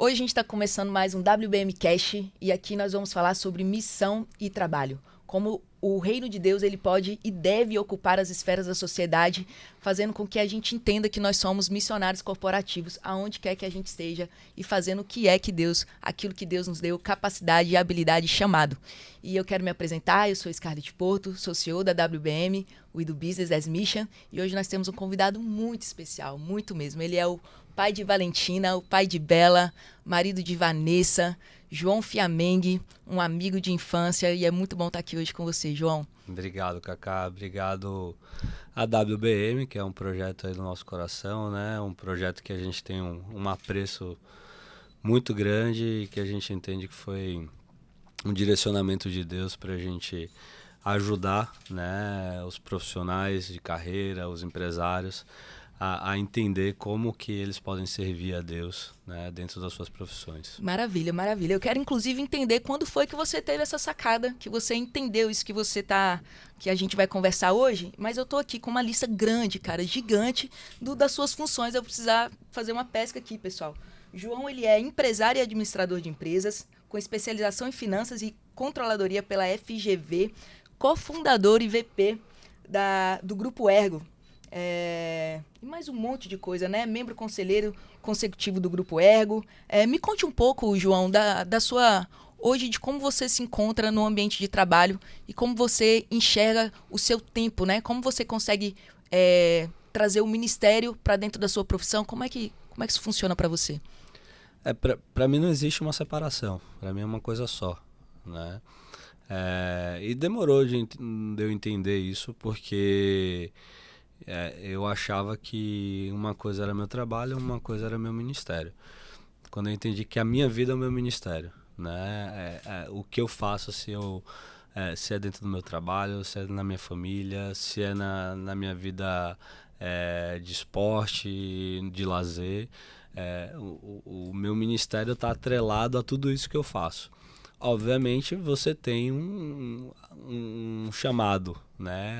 Hoje a gente está começando mais um WBM Cash e aqui nós vamos falar sobre missão e trabalho. Como o reino de Deus ele pode e deve ocupar as esferas da sociedade, fazendo com que a gente entenda que nós somos missionários corporativos, aonde quer que a gente esteja, e fazendo o que é que Deus, aquilo que Deus nos deu, capacidade, habilidade e chamado. E eu quero me apresentar, eu sou Scarlett Porto, sou CEO da WBM, We Do Business as Mission, e hoje nós temos um convidado muito especial, muito mesmo. Ele é o pai de Valentina, o pai de Bela, marido de Vanessa, João Fiamengue, um amigo de infância, e é muito bom estar aqui hoje com você, João. Obrigado, Cacá. Obrigado a WBM, que é um projeto aí do nosso coração, né? Um projeto que a gente tem um apreço muito grande e que a gente entende que foi um direcionamento de Deus para a gente ajudar, né, os profissionais de carreira, os empresários, a entender como que eles podem servir a Deus, né, dentro das suas profissões. Maravilha, maravilha. Eu quero inclusive entender quando foi que você teve essa sacada, que você entendeu isso que a gente vai conversar hoje, mas eu tô aqui com uma lista grande, cara, gigante das suas funções. Eu vou precisar fazer uma pesca aqui, pessoal. João, ele é empresário e administrador de empresas, com especialização em finanças e controladoria pela FGV, cofundador e VP do Grupo Ergo. E mais um monte de coisa, né? Membro conselheiro consecutivo do Grupo Ergo. Me conte um pouco, João, da sua... Hoje, de como você se encontra no ambiente de trabalho e como você enxerga o seu tempo, né? Como você consegue trazer o ministério para dentro da sua profissão. Como é que isso funciona para você? Para mim não existe uma separação. Para mim é uma coisa só, né? E demorou de eu entender isso porque... eu achava que uma coisa era meu trabalho, uma coisa era meu ministério. Quando eu entendi que a minha vida é o meu ministério, né? O que eu faço, se é dentro do meu trabalho, se é na minha família, se é na minha vida de esporte, de lazer, o meu ministério está atrelado a tudo isso que eu faço. Obviamente você tem um chamado, né?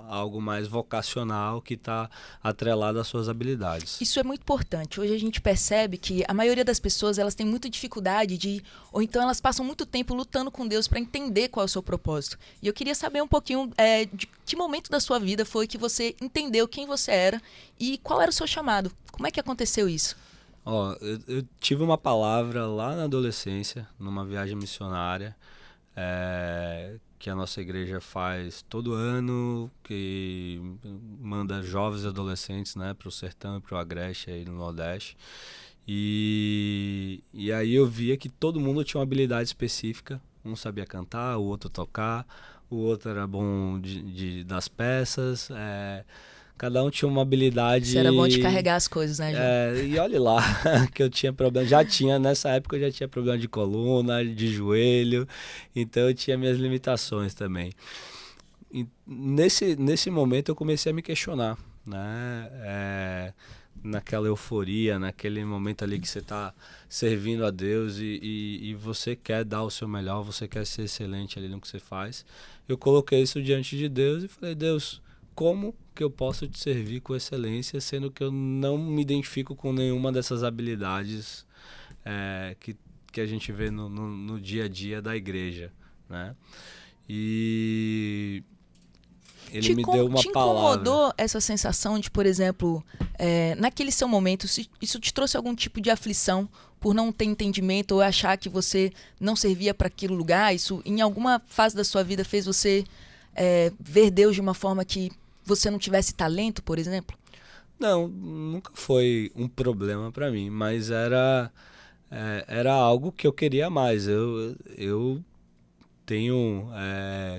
Algo mais vocacional que está atrelado às suas habilidades. Isso é muito importante. Hoje a gente percebe que a maioria das pessoas elas têm muita dificuldade ou então elas passam muito tempo lutando com Deus para entender qual é o seu propósito. E eu queria saber um pouquinho de que momento da sua vida foi que você entendeu quem você era e qual era o seu chamado. Como é que aconteceu isso? Eu tive uma palavra lá na adolescência, numa viagem missionária, que a nossa igreja faz todo ano, que manda jovens e adolescentes, né, para o sertão e para o agreste aí no Nordeste. E aí eu via que todo mundo tinha uma habilidade específica. Um sabia cantar, o outro tocar, o outro era bom das peças. Cada um tinha uma habilidade. Isso era bom de carregar as coisas, né, João? E olhe lá, que eu tinha problema. Nessa época eu já tinha problema de coluna, de joelho, então eu tinha minhas limitações também. E nesse momento eu comecei a me questionar, né? Naquela euforia, naquele momento ali que você está servindo a Deus e você quer dar o seu melhor, você quer ser excelente ali no que você faz. Eu coloquei isso diante de Deus e falei, Deus, como que eu posso te servir com excelência, sendo que eu não me identifico com nenhuma dessas habilidades que a gente vê no dia a dia da igreja, né? E ele me deu uma te palavra. incomodou essa sensação de, por exemplo, naquele seu momento, isso te trouxe algum tipo de aflição por não ter entendimento ou achar que você não servia para aquele lugar? Isso, em alguma fase da sua vida, fez você ver Deus de uma forma que você não tivesse talento, por exemplo? Não, nunca foi um problema para mim, mas era algo que eu queria mais. Eu tenho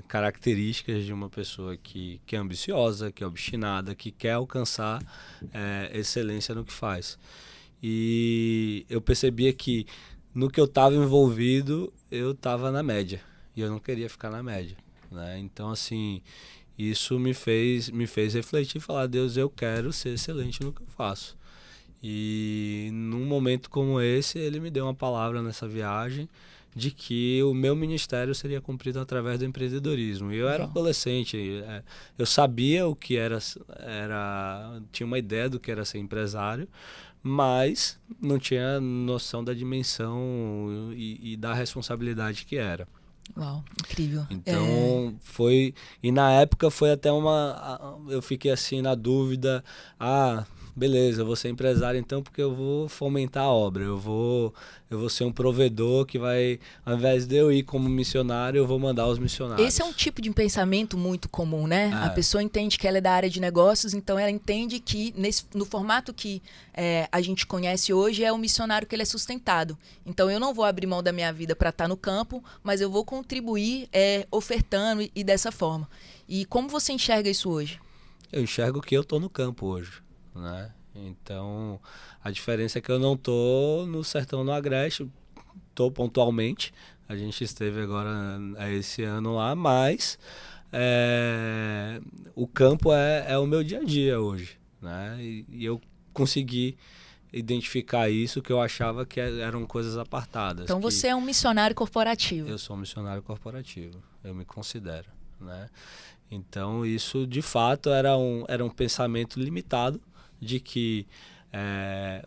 características de uma pessoa que é ambiciosa, que é obstinada, que quer alcançar excelência no que faz. E eu percebia que no que eu estava envolvido, eu estava na média. E eu não queria ficar na média, né? Então, assim, isso me fez refletir e falar, Deus, eu quero ser excelente no que eu faço. E num momento como esse, ele me deu uma palavra nessa viagem de que o meu ministério seria cumprido através do empreendedorismo. E eu era adolescente, eu sabia o que tinha uma ideia do que era ser empresário, mas não tinha noção da dimensão e da responsabilidade que era. Uau, incrível. Então foi, e na época foi até eu fiquei assim na dúvida, beleza, eu vou ser empresário então porque eu vou fomentar a obra, eu vou ser um provedor que vai, ao invés de eu ir como missionário, eu vou mandar os missionários. Esse é um tipo de pensamento muito comum, né? A pessoa entende que ela é da área de negócios, então ela entende que no formato que a gente conhece hoje é o missionário que ele é sustentado. Então eu não vou abrir mão da minha vida para estar no campo, mas eu vou contribuir ofertando e dessa forma. E como você enxerga isso hoje? Eu enxergo que eu estou no campo hoje, né? Então a diferença é que eu não estou no sertão no Agreste, estou pontualmente. A gente esteve agora esse ano lá, mas o campo é o meu dia a dia hoje, né? E eu consegui identificar isso, que eu achava que eram coisas apartadas. Então você é um missionário corporativo. Eu sou um missionário corporativo, eu me considero, né? Então isso de fato era um pensamento limitado de que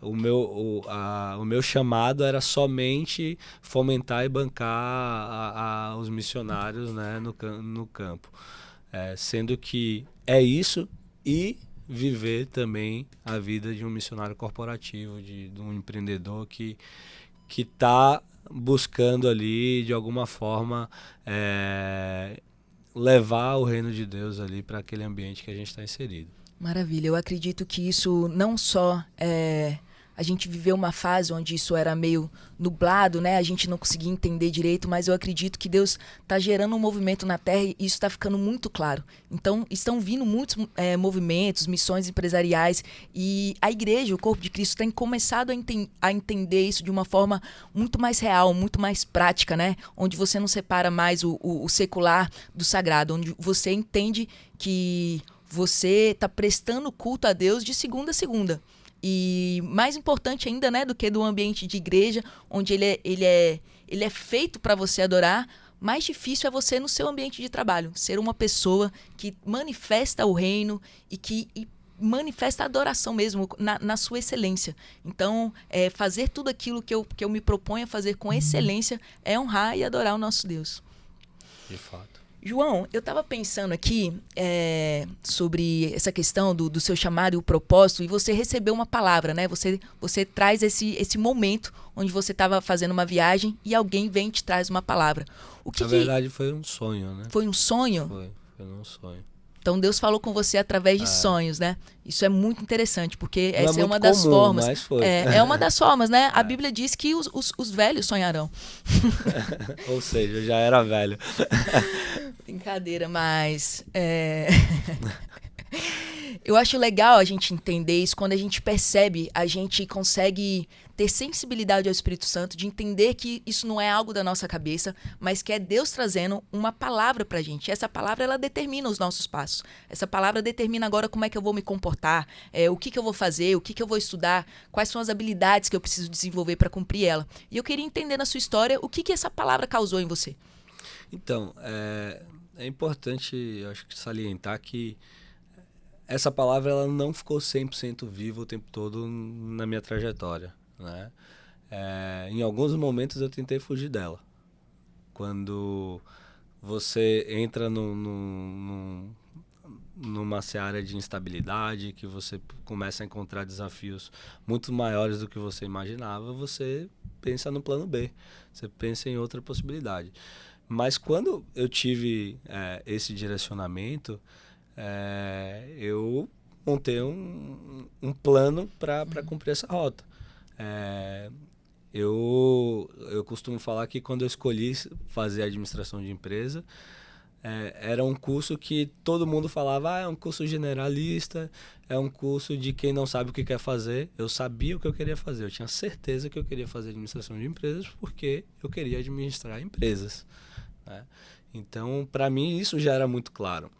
o meu chamado era somente fomentar e bancar os missionários, né, no campo. Sendo que é isso e viver também a vida de um missionário corporativo, de um empreendedor que está buscando ali, de alguma forma, levar o reino de Deus ali para aquele ambiente que a gente está inserido. Maravilha, eu acredito que isso não só a gente viveu uma fase onde isso era meio nublado, né? A gente não conseguia entender direito, mas eu acredito que Deus está gerando um movimento na Terra e isso está ficando muito claro. Então, estão vindo muitos movimentos, missões empresariais e a igreja, o corpo de Cristo, tem começado a entender isso de uma forma muito mais real, muito mais prática, né? Onde você não separa mais o secular do sagrado, onde você entende que você está prestando culto a Deus de segunda a segunda. E mais importante ainda, né, do que do ambiente de igreja, onde ele é feito para você adorar, mais difícil é você no seu ambiente de trabalho. Ser uma pessoa que manifesta o reino e que manifesta a adoração mesmo, na sua excelência. Então, fazer tudo aquilo que eu me proponho a fazer com excelência é honrar e adorar o nosso Deus. De fato. João, eu estava pensando aqui sobre essa questão do seu chamado e o propósito, e você recebeu uma palavra, né? Você traz esse momento onde você estava fazendo uma viagem e alguém vem e te traz uma palavra. Na verdade, foi um sonho, né? Foi um sonho? Foi um sonho. Então Deus falou com você através de sonhos, né? Isso é muito interessante, porque não essa é uma muito das comum, formas. Mas foi. É uma das formas, né? A Bíblia diz que os velhos sonharão. Ou seja, eu já era velho. Brincadeira, mas eu acho legal a gente entender isso. Quando a gente percebe, a gente consegue ter sensibilidade ao Espírito Santo, de entender que isso não é algo da nossa cabeça, mas que é Deus trazendo uma palavra pra gente. Essa palavra, ela determina os nossos passos. Essa palavra determina agora como é que eu vou me comportar, o que eu vou fazer, o que eu vou estudar, quais são as habilidades que eu preciso desenvolver para cumprir ela. E eu queria entender na sua história o que essa palavra causou em você. Então, é importante, eu acho que salientar que essa palavra ela não ficou 100% viva o tempo todo na minha trajetória, né? Em alguns momentos eu tentei fugir dela. Quando você entra numa seara de instabilidade, que você começa a encontrar desafios muito maiores do que você imaginava, você pensa no plano B, você pensa em outra possibilidade. Mas quando eu tive esse direcionamento, eu montei um plano para cumprir essa rota. Eu costumo falar que quando eu escolhi fazer administração de empresa, era um curso que todo mundo falava, é um curso generalista, é um curso de quem não sabe o que quer fazer. Eu sabia o que eu queria fazer, eu tinha certeza que eu queria fazer administração de empresas porque eu queria administrar empresas, né? Então, para mim, isso já era muito claro.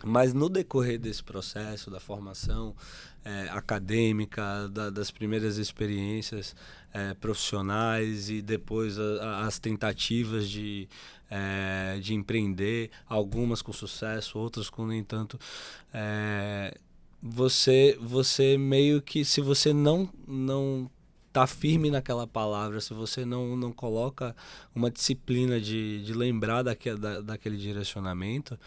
Mas no decorrer desse processo, da formação acadêmica, das primeiras experiências profissionais e depois as tentativas de empreender, algumas com sucesso, outras com nem tanto, você meio que, se você não tá firme naquela palavra, se você não coloca uma disciplina de lembrar daquele direcionamento,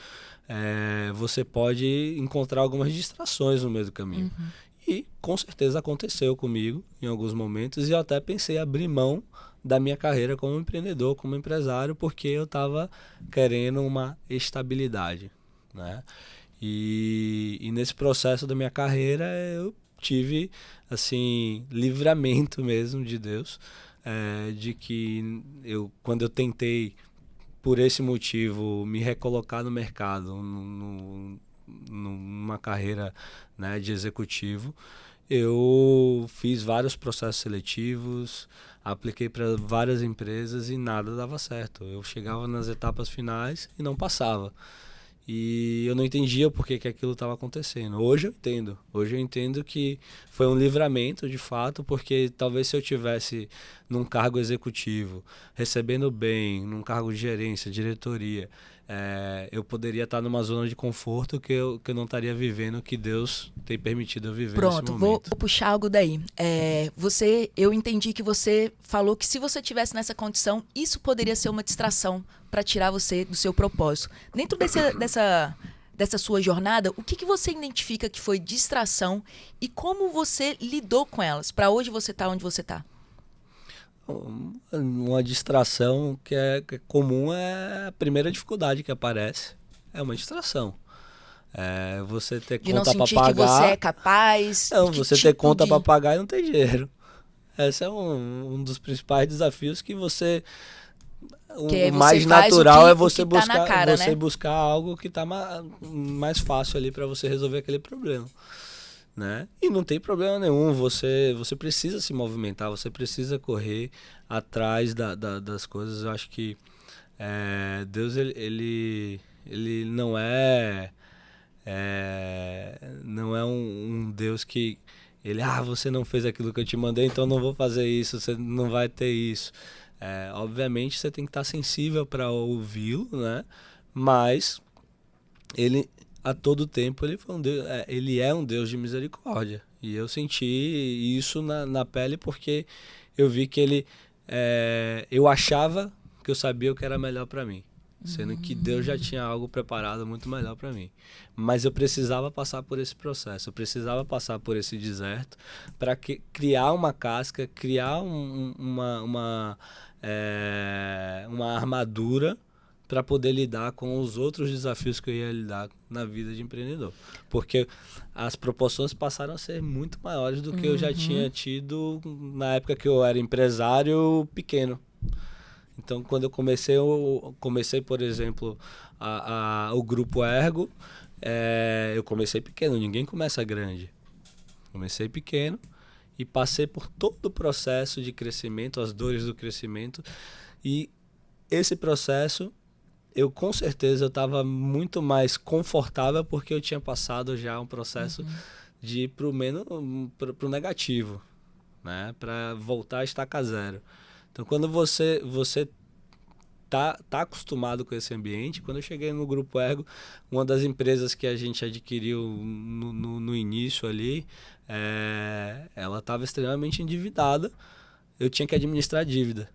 você pode encontrar algumas distrações no meio do caminho. Uhum. E com certeza aconteceu comigo em alguns momentos, e eu até pensei em abrir mão da minha carreira como empreendedor, como empresário, porque eu estava querendo uma estabilidade, né? E nesse processo da minha carreira eu tive assim livramento mesmo de Deus, de que quando eu tentei por esse motivo me recolocar no mercado, numa carreira, né, de executivo, eu fiz vários processos seletivos, apliquei para várias empresas e nada dava certo. Eu chegava nas etapas finais e não passava. E eu não entendia por que aquilo estava acontecendo. Hoje eu entendo. Hoje eu entendo que foi um livramento, de fato, porque talvez se eu tivesse num cargo executivo, recebendo bem, num cargo de gerência, diretoria, eu poderia estar numa zona de conforto que eu não estaria vivendo o que Deus tem permitido eu viver nesse Pronto, vou momento. puxar algo daí. Eu entendi que você falou que se você tivesse nessa condição, isso poderia ser uma distração para tirar você do seu propósito. Dentro dessa sua jornada, o que você identifica que foi distração e como você lidou com elas? Para hoje você tá onde você tá? Uma distração que é comum é a primeira dificuldade que aparece. É uma distração. Você ter De não conta para sentir que você é pagar. capaz? Não, Que você ter tipo conta para de... pagar e não tem dinheiro. Esse é um dos principais desafios que você. Que O você mais faz natural é o você que tá na buscar, cara, né? algo que está mais fácil ali para você resolver aquele problema, né? E não tem problema nenhum. Você precisa se movimentar, você precisa correr atrás das coisas. Eu acho que Deus ele não é um Deus que você não fez aquilo que eu te mandei, então não vou fazer isso, você não vai ter isso. Obviamente você tem que estar sensível para ouvi-lo, né? Mas ele a todo tempo ele foi um Deus, ele é um Deus de misericórdia. E eu senti isso na pele porque eu vi que eu achava que eu sabia o que era melhor para mim, sendo que Deus já tinha algo preparado muito melhor para mim. Mas eu precisava passar por esse processo, eu precisava passar por esse deserto para criar uma casca, criar uma armadura para poder lidar com os outros desafios que eu ia lidar na vida de empreendedor. Porque as proporções passaram a ser muito maiores do que eu já tinha tido na época que eu era empresário pequeno. Então, quando eu comecei, por exemplo, o Grupo Ergo, eu comecei pequeno, ninguém começa grande. Comecei pequeno e passei por todo o processo de crescimento, as dores do crescimento. E esse processo, com certeza, eu estava muito mais confortável porque eu tinha passado já um processo de ir pro negativo, né? Para voltar a estaca zero. Então, quando você tá acostumado com esse ambiente, quando eu cheguei no Grupo Ergo, uma das empresas que a gente adquiriu no início ali, ela estava extremamente endividada. Eu tinha que administrar a dívida.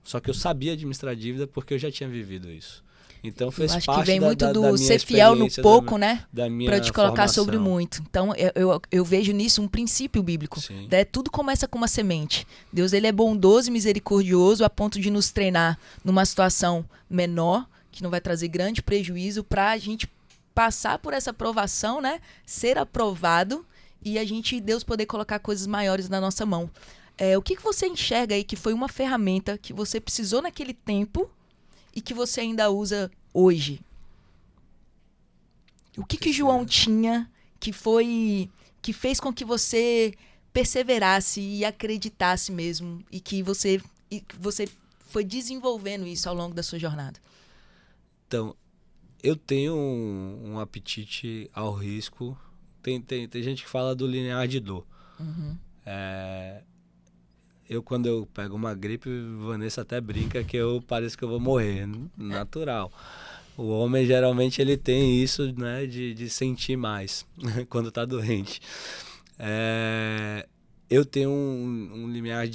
Só que eu sabia administrar a dívida porque eu já tinha vivido isso. Então Eu fez acho que parte vem muito da do minha ser fiel no experiência, pouco, né? da Pra minha te colocar formação. sobre muito. Então, eu vejo nisso um princípio bíblico. Sim. Né? Tudo começa com uma semente. Deus, ele é bondoso e misericordioso a ponto de nos treinar numa situação menor, que não vai trazer grande prejuízo, pra gente passar por essa provação, né? Ser aprovado e Deus poder colocar coisas maiores na nossa mão. O que você enxerga aí que foi uma ferramenta que você precisou naquele tempo e que você ainda usa hoje? O que João tinha que fez com que você perseverasse e acreditasse mesmo e que você foi desenvolvendo isso ao longo da sua jornada? Então, eu tenho um apetite ao risco. Tem gente que fala do limiar de dor. Uhum. Quando eu pego uma gripe, Vanessa até brinca que eu pareço que eu vou morrer, natural. O homem geralmente ele tem isso, né, de sentir mais quando tá doente. Eu tenho um limiar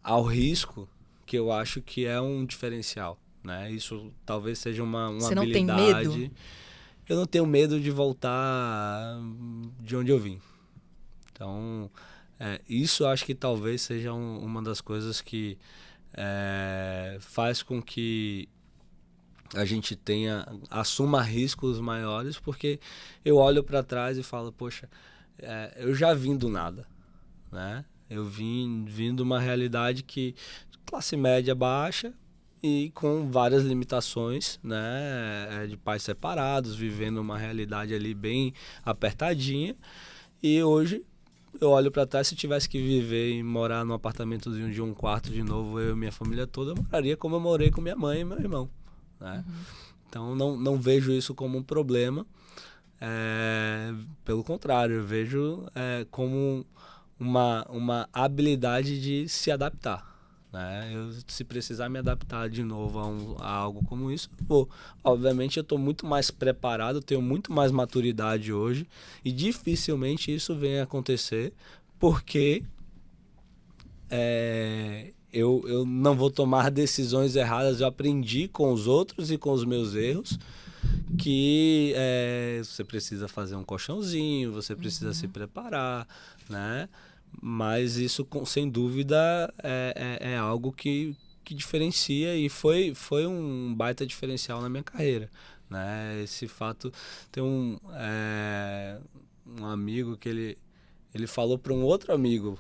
ao risco que eu acho que é um diferencial, né? Isso talvez seja uma Você não tem medo? habilidade. Eu não tenho medo de voltar de onde eu vim. Então, isso eu acho que talvez seja uma das coisas que faz com que a gente assuma riscos maiores, porque eu olho para trás e falo, poxa, eu já vim do nada, né? Eu vim de uma realidade que classe média baixa e com várias limitações, né? De pais separados, vivendo uma realidade ali bem apertadinha. E hoje eu olho para trás, se tivesse que viver e morar num apartamentozinho de um quarto de novo, eu e minha família toda, eu moraria como eu morei com minha mãe e meu irmão, né? Então não vejo isso como um problema. Pelo contrário, eu vejo como uma habilidade de se adaptar, né? Se precisar me adaptar de novo a algo como isso, eu vou. Obviamente eu estou muito mais preparado, tenho muito mais maturidade hoje e dificilmente isso venha a acontecer porque eu não vou tomar decisões erradas. Eu aprendi com os outros e com os meus erros que você precisa fazer um colchãozinho, você precisa se preparar, né? Mas isso, sem dúvida, é algo que diferencia e foi um baita diferencial na minha carreira, né? Esse fato, tem um amigo que ele falou para um outro amigo,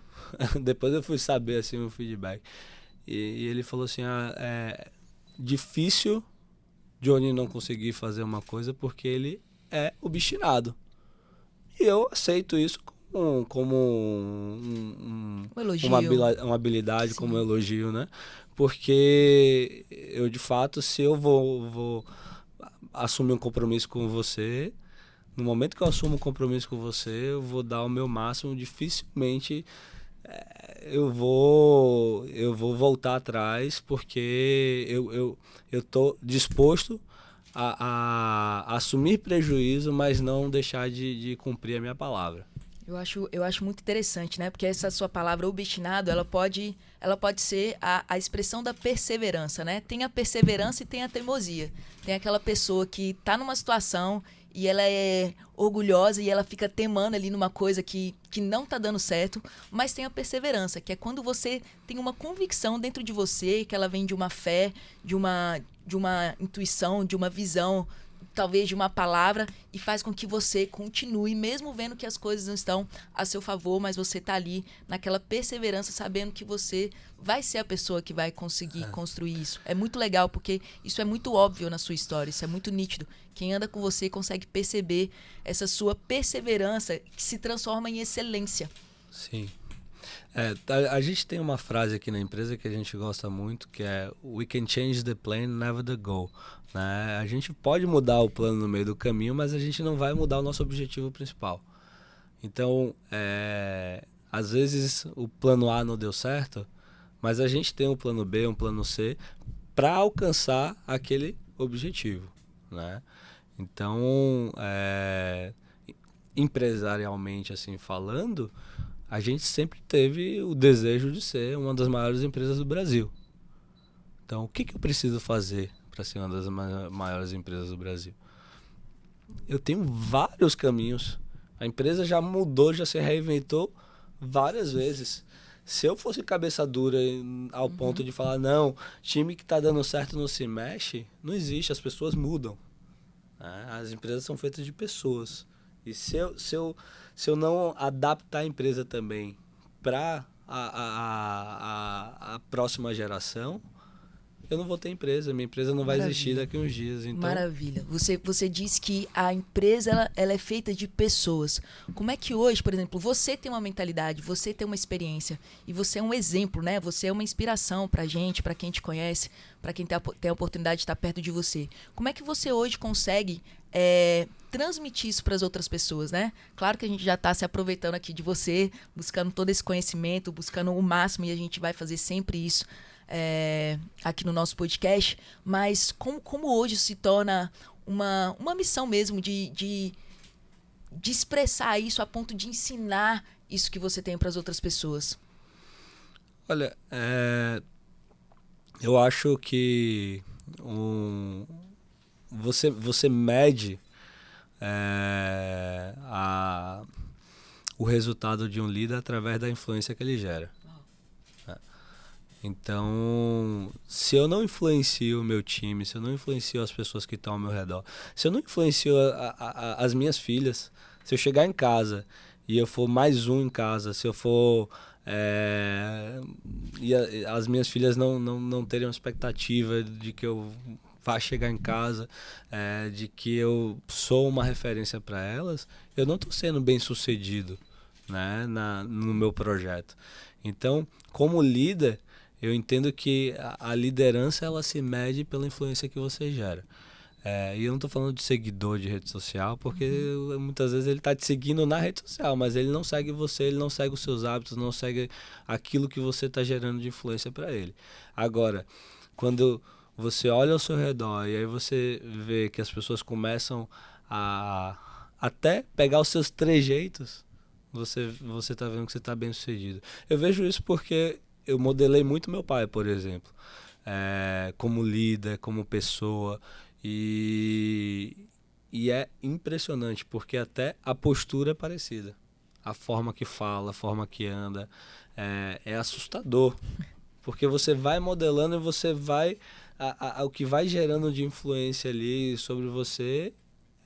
depois eu fui saber assim o feedback, e ele falou assim, é difícil Johnny não conseguir fazer uma coisa porque ele é obstinado. E eu aceito isso como Um elogio. uma habilidade, como um Sim. elogio, né? Porque eu, de fato, se eu vou assumir um compromisso com você, no momento que eu assumo um compromisso com você, eu vou dar o meu máximo. Dificilmente eu vou voltar atrás, porque eu tô disposto a assumir prejuízo, mas não deixar de cumprir a minha palavra. Eu acho muito interessante, né? Porque essa sua palavra obstinado, ela pode ser a expressão da perseverança, né? Tem a perseverança e tem a teimosia. Tem aquela pessoa que tá numa situação e ela é orgulhosa e ela fica temando ali numa coisa que não tá dando certo, mas tem a perseverança, que é quando você tem uma convicção dentro de você, que ela vem de uma fé, de uma intuição, de uma visão, talvez de uma palavra, e faz com que você continue, mesmo vendo que as coisas não estão a seu favor, mas você tá ali naquela perseverança, sabendo que você vai ser a pessoa que vai conseguir construir isso. É muito legal, porque isso é muito óbvio na sua história, isso é muito nítido. Quem anda com você consegue perceber essa sua perseverança que se transforma em excelência. Sim. A gente tem uma frase aqui na empresa que a gente gosta muito, que é "We can change the plan, never the goal", né? A gente pode mudar o plano no meio do caminho, mas a gente não vai mudar o nosso objetivo principal. Então, às vezes o plano A não deu certo, mas a gente tem um plano B, um plano C, para alcançar aquele objetivo, né? Então, empresarialmente assim falando, a gente sempre teve o desejo de ser uma das maiores empresas do Brasil. Então, o que eu preciso fazer para ser uma das maiores empresas do Brasil? Eu tenho vários caminhos. A empresa já mudou, já se reinventou várias vezes. Se eu fosse cabeça dura ao ponto de falar, não, time que está dando certo não se mexe, não existe, as pessoas mudam, né? As empresas são feitas de pessoas. E se eu não adaptar a empresa também para a próxima geração, eu não vou ter empresa, minha empresa não vai existir Maravilha. daqui a uns dias. Então, Maravilha. Você disse que a empresa ela é feita de pessoas. Como é que hoje, por exemplo, você tem uma mentalidade, você tem uma experiência e você é um exemplo, né? Você é uma inspiração pra gente, pra quem te conhece, pra quem tem a oportunidade de estar perto de você. Como é que você hoje consegue transmitir isso para as outras pessoas, né? Claro que a gente já está se aproveitando aqui de você, buscando todo esse conhecimento, buscando o máximo, e a gente vai fazer sempre isso aqui no nosso podcast. Mas como hoje se torna uma missão mesmo de expressar isso a ponto de ensinar isso que você tem para as outras pessoas? olha, eu acho que você mede o resultado de um líder através da influência que ele gera. Então, se eu não influencio o meu time, se eu não influencio as pessoas que estão ao meu redor, se eu não influencio as minhas filhas, se eu chegar em casa e eu for mais um em casa, se eu for. As minhas filhas não terem uma expectativa de que eu vá chegar em casa, de que eu sou uma referência para elas, eu não estou sendo bem sucedido, né, no meu projeto. Então, como líder, eu entendo que a liderança ela se mede pela influência que você gera. E eu não estou falando de seguidor de rede social, porque muitas vezes ele está te seguindo na rede social, mas ele não segue você, ele não segue os seus hábitos, não segue aquilo que você está gerando de influência para ele. Agora, quando você olha ao seu redor e aí você vê que as pessoas começam a até pegar os seus trejeitos, você está vendo que você está bem sucedido. Eu vejo isso porque eu modelei muito meu pai, por exemplo, como líder, como pessoa, e é impressionante, porque até a postura é parecida. A forma que fala, a forma que anda, é assustador. Porque você vai modelando e você vai. O que vai gerando de influência ali sobre você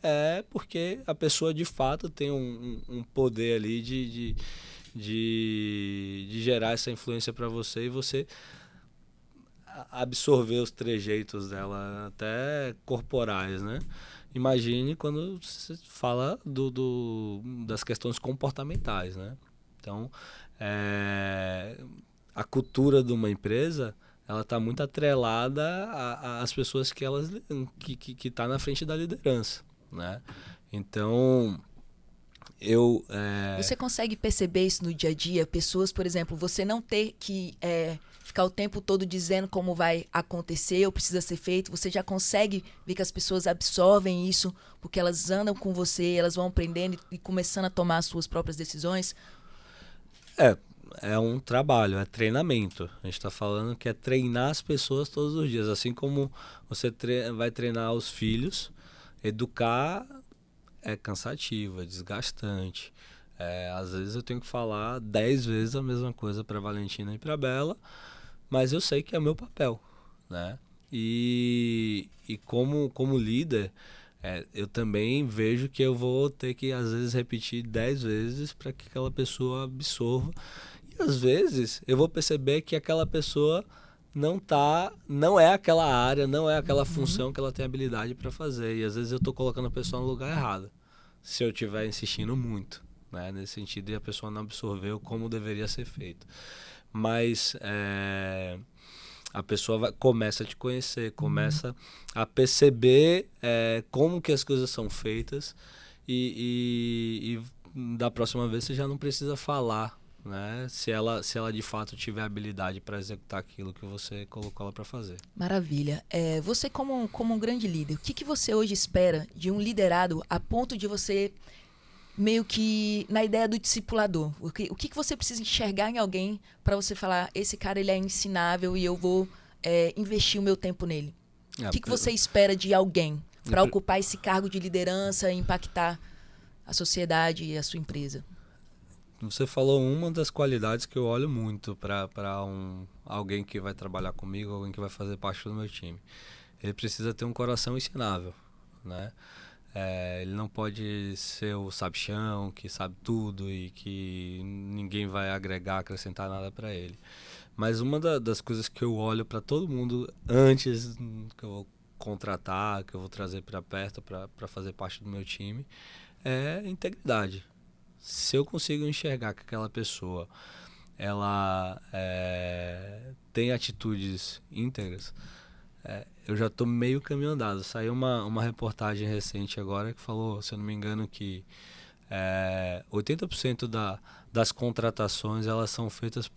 é porque a pessoa de fato tem um poder ali de gerar essa influência para você e você absorver os trejeitos dela, até corporais, né? Imagine quando você fala das questões comportamentais, né? Então, a cultura de uma empresa ela está muito atrelada às pessoas que tá na frente da liderança, né? Então, Você consegue perceber isso no dia a dia? Pessoas, por exemplo, você não ter que ficar o tempo todo dizendo como vai acontecer ou precisa ser feito. Você já consegue ver que as pessoas absorvem isso porque elas andam com você, elas vão aprendendo e começando a tomar as suas próprias decisões? é, é um trabalho, é treinamento. A gente está falando que é treinar as pessoas todos os dias. Assim como você vai treinar os filhos, educar é cansativo, é desgastante. Às vezes eu tenho que falar 10 vezes a mesma coisa para Valentina e para Bela, mas eu sei que é o meu papel, né? E como líder, eu também vejo que eu vou ter que às vezes repetir 10 vezes para que aquela pessoa absorva. E às vezes eu vou perceber que aquela pessoa não é aquela área, não é aquela função que ela tem habilidade para fazer. E às vezes eu estou colocando a pessoa no lugar errado, se eu estiver insistindo muito, né, nesse sentido, e a pessoa não absorveu como deveria ser feito. Mas a pessoa começa a te conhecer, começa a perceber como que as coisas são feitas e da próxima vez você já não precisa falar, né? Se ela de fato tiver habilidade para executar aquilo que você colocou ela para fazer. Maravilha. Você, como um grande líder, o que você hoje espera de um liderado a ponto de você, meio que na ideia do discipulador? O que você precisa enxergar em alguém para você falar, esse cara ele é ensinável e eu vou investir o meu tempo nele? O que você espera de alguém para ocupar esse cargo de liderança e impactar a sociedade e a sua empresa? Você falou uma das qualidades que eu olho muito para alguém que vai trabalhar comigo, alguém que vai fazer parte do meu time. Ele precisa ter um coração ensinável, né? Ele não pode ser o sabichão que sabe tudo e que ninguém vai agregar, acrescentar nada para ele. Mas uma das coisas que eu olho para todo mundo antes que eu vou contratar, que eu vou trazer para perto para fazer parte do meu time, é integridade. Se eu consigo enxergar que aquela pessoa ela tem atitudes íntegras, eu já estou meio caminho andado. Saiu uma reportagem recente agora que falou, se eu não me engano, que 80% das contratações elas são feitas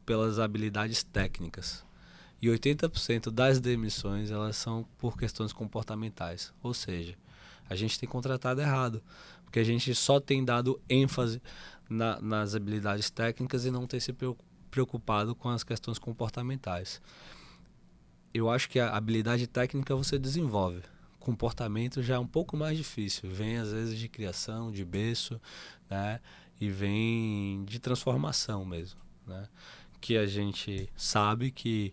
pelas habilidades técnicas. E 80% das demissões elas são por questões comportamentais. Ou seja, a gente tem contratado errado. Porque a gente só tem dado ênfase nas habilidades técnicas e não tem se preocupado com as questões comportamentais. Eu acho que a habilidade técnica você desenvolve. Comportamento já é um pouco mais difícil. Vem às vezes de criação, de berço, né? E vem de transformação mesmo, né? Que a gente sabe que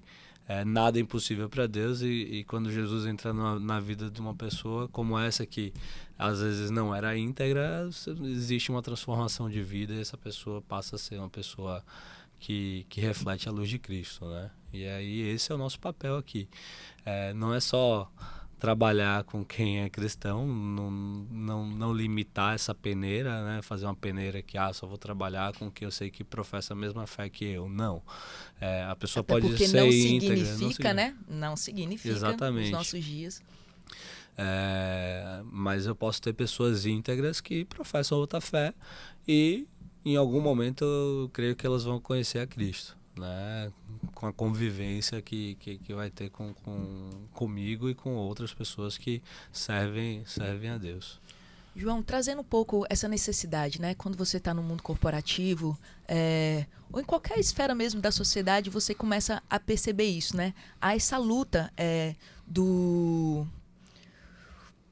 nada é impossível para Deus e quando Jesus entra na vida de uma pessoa como essa que às vezes não era íntegra, existe uma transformação de vida e essa pessoa passa a ser uma pessoa que reflete a luz de Cristo, né? E aí esse é o nosso papel aqui. Não é só trabalhar com quem é cristão, não limitar essa peneira, né? Fazer uma peneira que só vou trabalhar com quem eu sei que professa a mesma fé que eu. Não. A pessoa Até pode porque ser não íntegra. significa, né? Não significa Exatamente. nos nossos dias. Mas eu posso ter pessoas íntegras que professam outra fé e em algum momento eu creio que elas vão conhecer a Cristo, né? Com a convivência que vai ter comigo e com outras pessoas que servem a Deus. João, trazendo um pouco essa necessidade, né? Quando você está no mundo corporativo, ou em qualquer esfera mesmo da sociedade, você começa a perceber isso, né? Há essa luta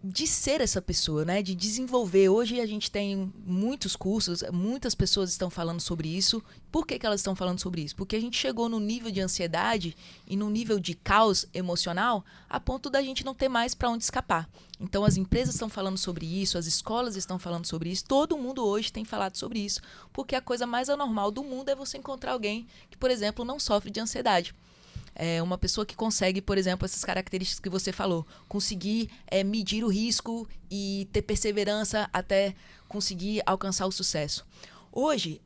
de ser essa pessoa, né? De desenvolver. Hoje a gente tem muitos cursos, muitas pessoas estão falando sobre isso. Por que elas estão falando sobre isso? Porque a gente chegou no nível de ansiedade e no nível de caos emocional a ponto da gente não ter mais para onde escapar. Então as empresas estão falando sobre isso, as escolas estão falando sobre isso, todo mundo hoje tem falado sobre isso, porque a coisa mais anormal do mundo é você encontrar alguém que, por exemplo, não sofre de ansiedade. Uma pessoa que consegue, por exemplo, essas características que você falou, conseguir medir o risco e ter perseverança até conseguir alcançar o sucesso. Hoje,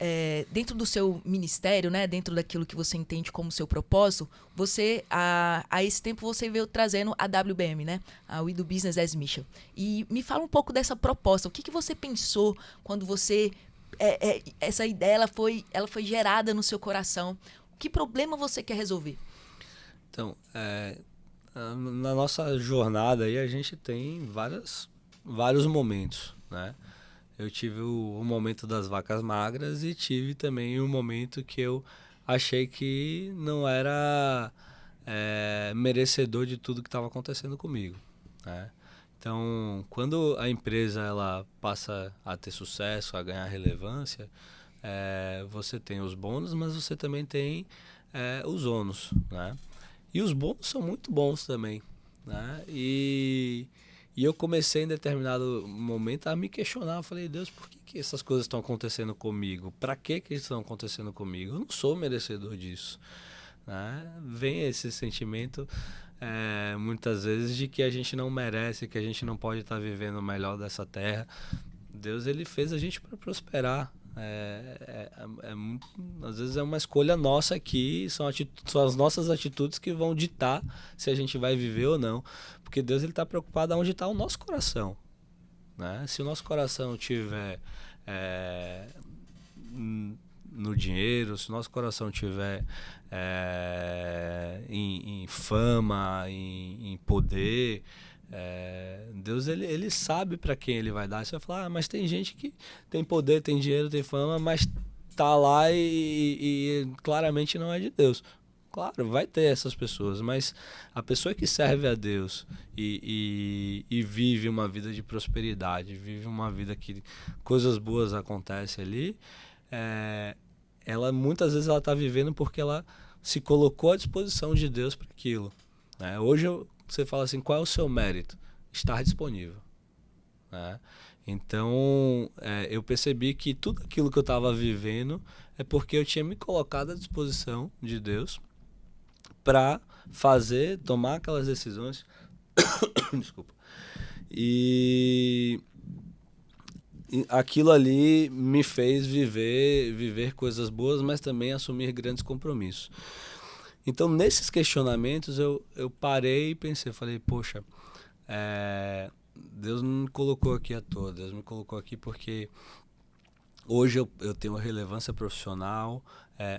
dentro do seu ministério, né, dentro daquilo que você entende como seu propósito, você, a esse tempo, você veio trazendo a WBM, né, a We Do Business as Mission. E me fala um pouco dessa proposta. O que você pensou quando você... essa ideia ela foi gerada no seu coração. Que problema você quer resolver? Então, na nossa jornada aí a gente tem vários momentos, né? Eu tive o momento das vacas magras e tive também o momento que eu achei que não era merecedor de tudo que estava acontecendo comigo, né? Então, quando a empresa ela passa a ter sucesso, a ganhar relevância, você tem os bônus, mas você também tem os ônus, né? E os bônus são muito bons também, né? E eu comecei em determinado momento a me questionar. Eu falei, Deus, por que essas coisas estão acontecendo comigo? Para que estão acontecendo comigo? Eu não sou merecedor disso, né? Vem esse sentimento, muitas vezes, de que a gente não merece, que a gente não pode estar vivendo o melhor dessa terra. Deus, ele fez a gente para prosperar. Às vezes é uma escolha nossa aqui, são as nossas atitudes que vão ditar se a gente vai viver ou não, porque Deus está preocupado aonde está o nosso coração, né? Se o nosso coração estiver no dinheiro, se o nosso coração estiver em fama, em poder, Deus ele sabe para quem ele vai dar. Você vai falar, mas tem gente que tem poder, tem dinheiro, tem fama, mas tá lá e claramente não é de Deus. Claro, vai ter essas pessoas, mas a pessoa que serve a Deus e vive uma vida de prosperidade, vive uma vida que coisas boas acontecem ali, ela muitas vezes ela está vivendo porque ela se colocou à disposição de Deus para aquilo, né? Hoje você fala assim, qual é o seu mérito? Estar disponível, né? Então, eu percebi que tudo aquilo que eu estava vivendo é porque eu tinha me colocado à disposição de Deus para tomar aquelas decisões. Desculpa. E aquilo ali me fez viver coisas boas, mas também assumir grandes compromissos. Então, nesses questionamentos, eu parei e pensei, falei, poxa, Deus não me colocou aqui à toa, Deus me colocou aqui porque hoje eu tenho uma relevância profissional,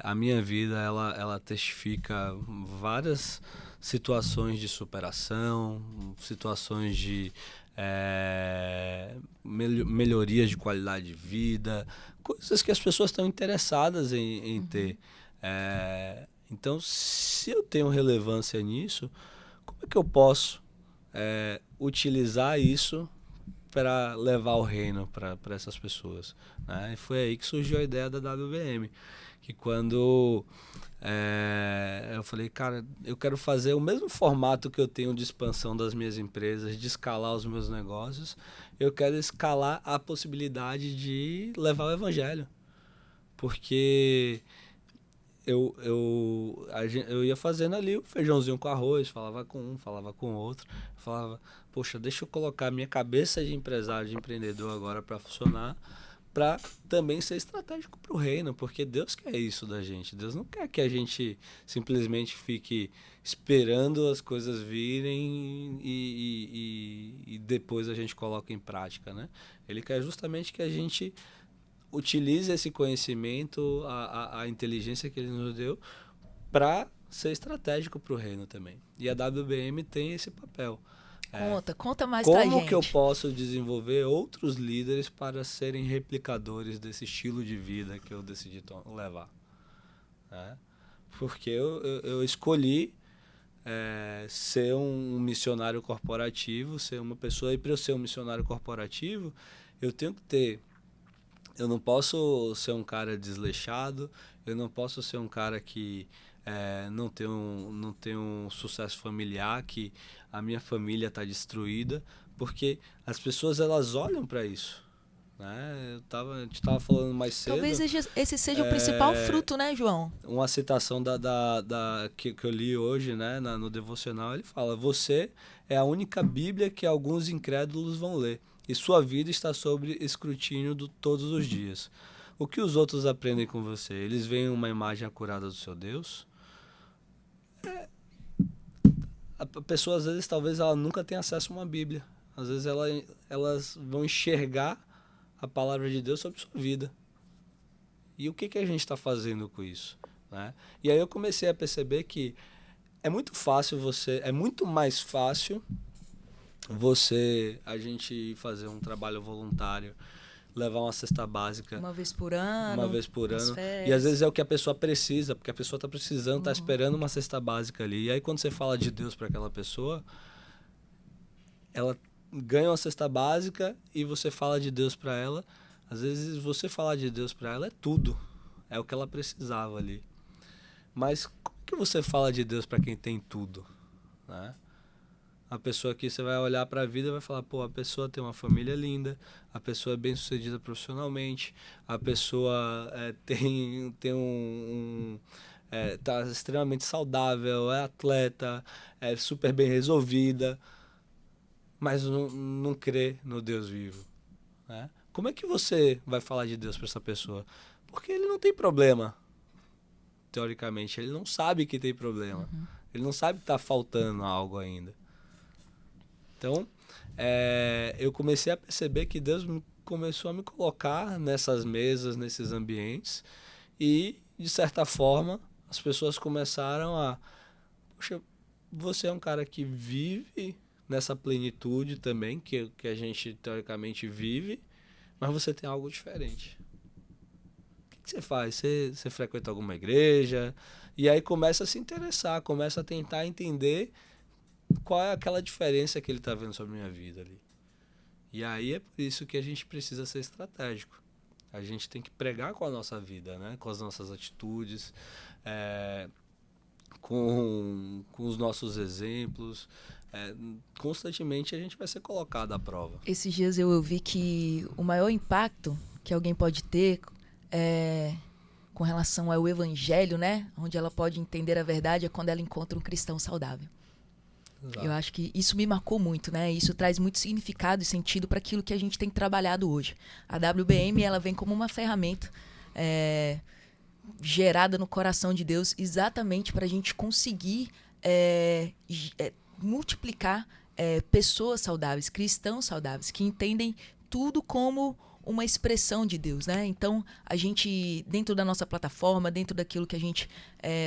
a minha vida ela testifica várias situações de superação, situações de melhorias de qualidade de vida, coisas que as pessoas estão interessadas em ter. Então, se eu tenho relevância nisso, como é que eu posso utilizar isso para levar o reino para essas pessoas, né? E foi aí que surgiu a ideia da WBM, que quando eu falei, cara, eu quero fazer o mesmo formato que eu tenho de expansão das minhas empresas, de escalar os meus negócios, eu quero escalar a possibilidade de levar o evangelho, porque eu ia fazendo ali o feijãozinho com arroz, falava com um, falava com outro, falava, poxa, deixa eu colocar a minha cabeça de empresário, de empreendedor agora para funcionar, para também ser estratégico para o reino, porque Deus quer isso da gente. Deus não quer que a gente simplesmente fique esperando as coisas virem e depois a gente coloca em prática, né? Ele quer justamente que a gente utilize esse conhecimento, a inteligência que ele nos deu, para ser estratégico para o reino também. E a WBM tem esse papel. Conta mais pra Como que eu gente. posso desenvolver outros líderes para serem replicadores desse estilo de vida que eu decidi levar? Porque eu escolhi ser um missionário corporativo, ser uma pessoa, e para eu ser um missionário corporativo, eu tenho que ter. Eu não posso ser um cara desleixado, eu não posso ser um cara que não tem um sucesso familiar, que a minha família está destruída, porque as pessoas elas olham para isso. Né? A gente estava falando mais Talvez cedo. esse seja o principal fruto, né, João? Uma citação que eu li hoje, né, no devocional, ele fala: você é a única Bíblia que alguns incrédulos vão ler, e sua vida está sob escrutínio todos os dias. O que os outros aprendem com você? Eles veem uma imagem acurada do seu Deus? A pessoa, às vezes, talvez ela nunca tenha acesso a uma Bíblia. Às vezes elas vão enxergar a palavra de Deus sobre sua vida. E o que a gente está fazendo com isso? Né? E aí eu comecei a perceber que é muito mais fácil a gente fazer um trabalho voluntário, levar uma cesta básica Uma vez por por nas ano, e às férias. vezes é o que a pessoa precisa, porque a pessoa está precisando, está esperando uma cesta básica ali. E aí quando você fala de Deus para aquela pessoa, ela ganha uma cesta básica e você fala de Deus para ela. Às vezes você falar de Deus para ela é tudo, é o que ela precisava ali. Mas como que você fala de Deus para quem tem tudo, né? A pessoa que você vai olhar para a vida e vai falar, pô, a pessoa tem uma família linda, a pessoa é bem sucedida profissionalmente, a pessoa tá extremamente saudável, é atleta, é super bem resolvida, mas não crê no Deus vivo, né? Como é que você vai falar de Deus para essa pessoa? Porque ele não tem problema, teoricamente, ele não sabe que tem problema, ele não sabe que está faltando algo ainda. Então, eu comecei a perceber que Deus começou a me colocar nessas mesas, nesses ambientes, e, de certa forma, as pessoas começaram a... Poxa, você é um cara que vive nessa plenitude também, que a gente, teoricamente, vive, mas você tem algo diferente. O que você faz? Você frequenta alguma igreja? E aí começa a se interessar, começa a tentar entender qual é aquela diferença que ele está vendo sobre a minha vida ali. E aí é por isso que a gente precisa ser estratégico. A gente tem que pregar com a nossa vida, né? Com as nossas atitudes, com os nossos exemplos. Constantemente a gente vai ser colocado à prova. Esses dias eu ouvi que o maior impacto que alguém pode ter é com relação ao evangelho, né? Onde ela pode entender a verdade é quando ela encontra um cristão saudável. Exato. Eu acho que isso me marcou muito, né? Isso traz muito significado e sentido para aquilo que a gente tem trabalhado hoje. A WBM, ela vem como uma ferramenta gerada no coração de Deus exatamente para a gente conseguir multiplicar pessoas saudáveis, cristãos saudáveis, que entendem tudo como uma expressão de Deus, né? Então, a gente, dentro da nossa plataforma, dentro daquilo que a gente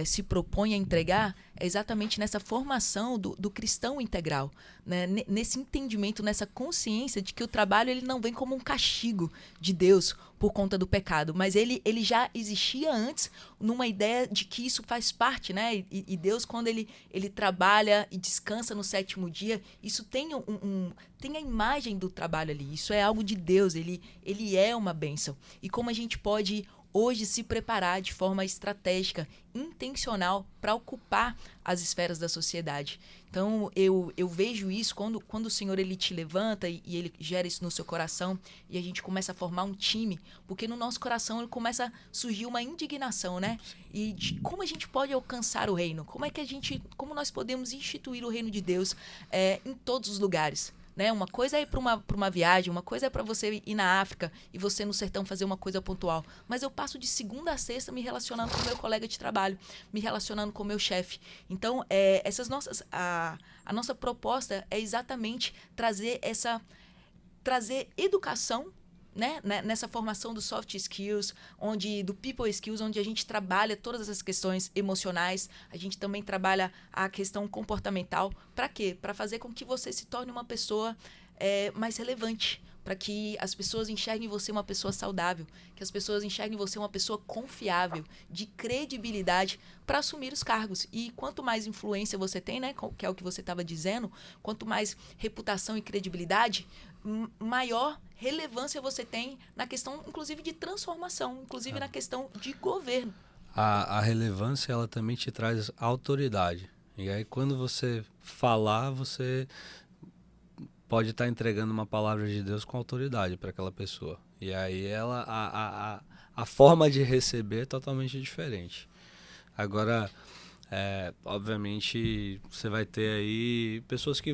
se propõe a entregar, é exatamente nessa formação do cristão integral, né? Nesse entendimento, nessa consciência de que o trabalho ele não vem como um castigo de Deus por conta do pecado, mas ele já existia antes numa ideia de que isso faz parte, né? E Deus, quando ele trabalha e descansa no sétimo dia, isso tem tem a imagem do trabalho ali. Isso é algo de Deus, ele é uma bênção. E como a gente pode hoje se preparar de forma estratégica, intencional, para ocupar as esferas da sociedade. Então, eu vejo isso quando o Senhor ele te levanta e ele gera isso no seu coração e a gente começa a formar um time, porque no nosso coração ele começa a surgir uma indignação, né? E de como a gente pode alcançar o reino, como nós podemos instituir o reino de Deus em todos os lugares. Né? Uma coisa é ir para uma viagem, uma coisa é para você ir na África e você no sertão fazer uma coisa pontual. Mas eu passo de segunda a sexta me relacionando com o meu colega de trabalho, me relacionando com o meu chefe. Então, a nossa proposta é exatamente trazer educação, né? Nessa formação dos soft skills, do people skills, onde a gente trabalha todas essas questões emocionais, a gente também trabalha a questão comportamental. Para quê? Para fazer com que você se torne uma pessoa mais relevante, para que as pessoas enxerguem você uma pessoa saudável, que as pessoas enxerguem você uma pessoa confiável, de credibilidade para assumir os cargos. E quanto mais influência você tem, né, que é o que você estava dizendo, quanto mais reputação e credibilidade, maior relevância você tem na questão, inclusive, de transformação, inclusive na questão de governo. A relevância, ela também te traz autoridade. E aí, quando você falar, você pode estar entregando uma palavra de Deus com autoridade para aquela pessoa. E aí, a forma de receber é totalmente diferente. Agora, obviamente, você vai ter aí pessoas que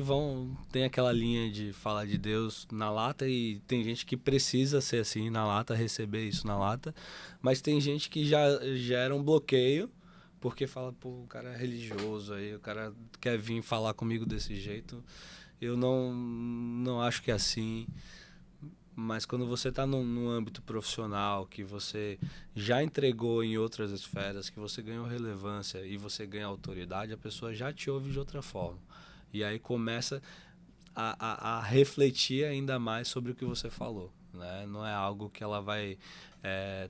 tem aquela linha de falar de Deus na lata, e tem gente que precisa ser assim na lata, receber isso na lata, mas tem gente que já era um bloqueio, porque fala, pô, o cara é religioso, aí o cara quer vir falar comigo desse jeito, eu não acho que é assim. Mas quando você está num âmbito profissional, que você já entregou em outras esferas, que você ganhou relevância e você ganha autoridade, a pessoa já te ouve de outra forma. E aí começa a refletir ainda mais sobre o que você falou. Né? Não é algo que ela vai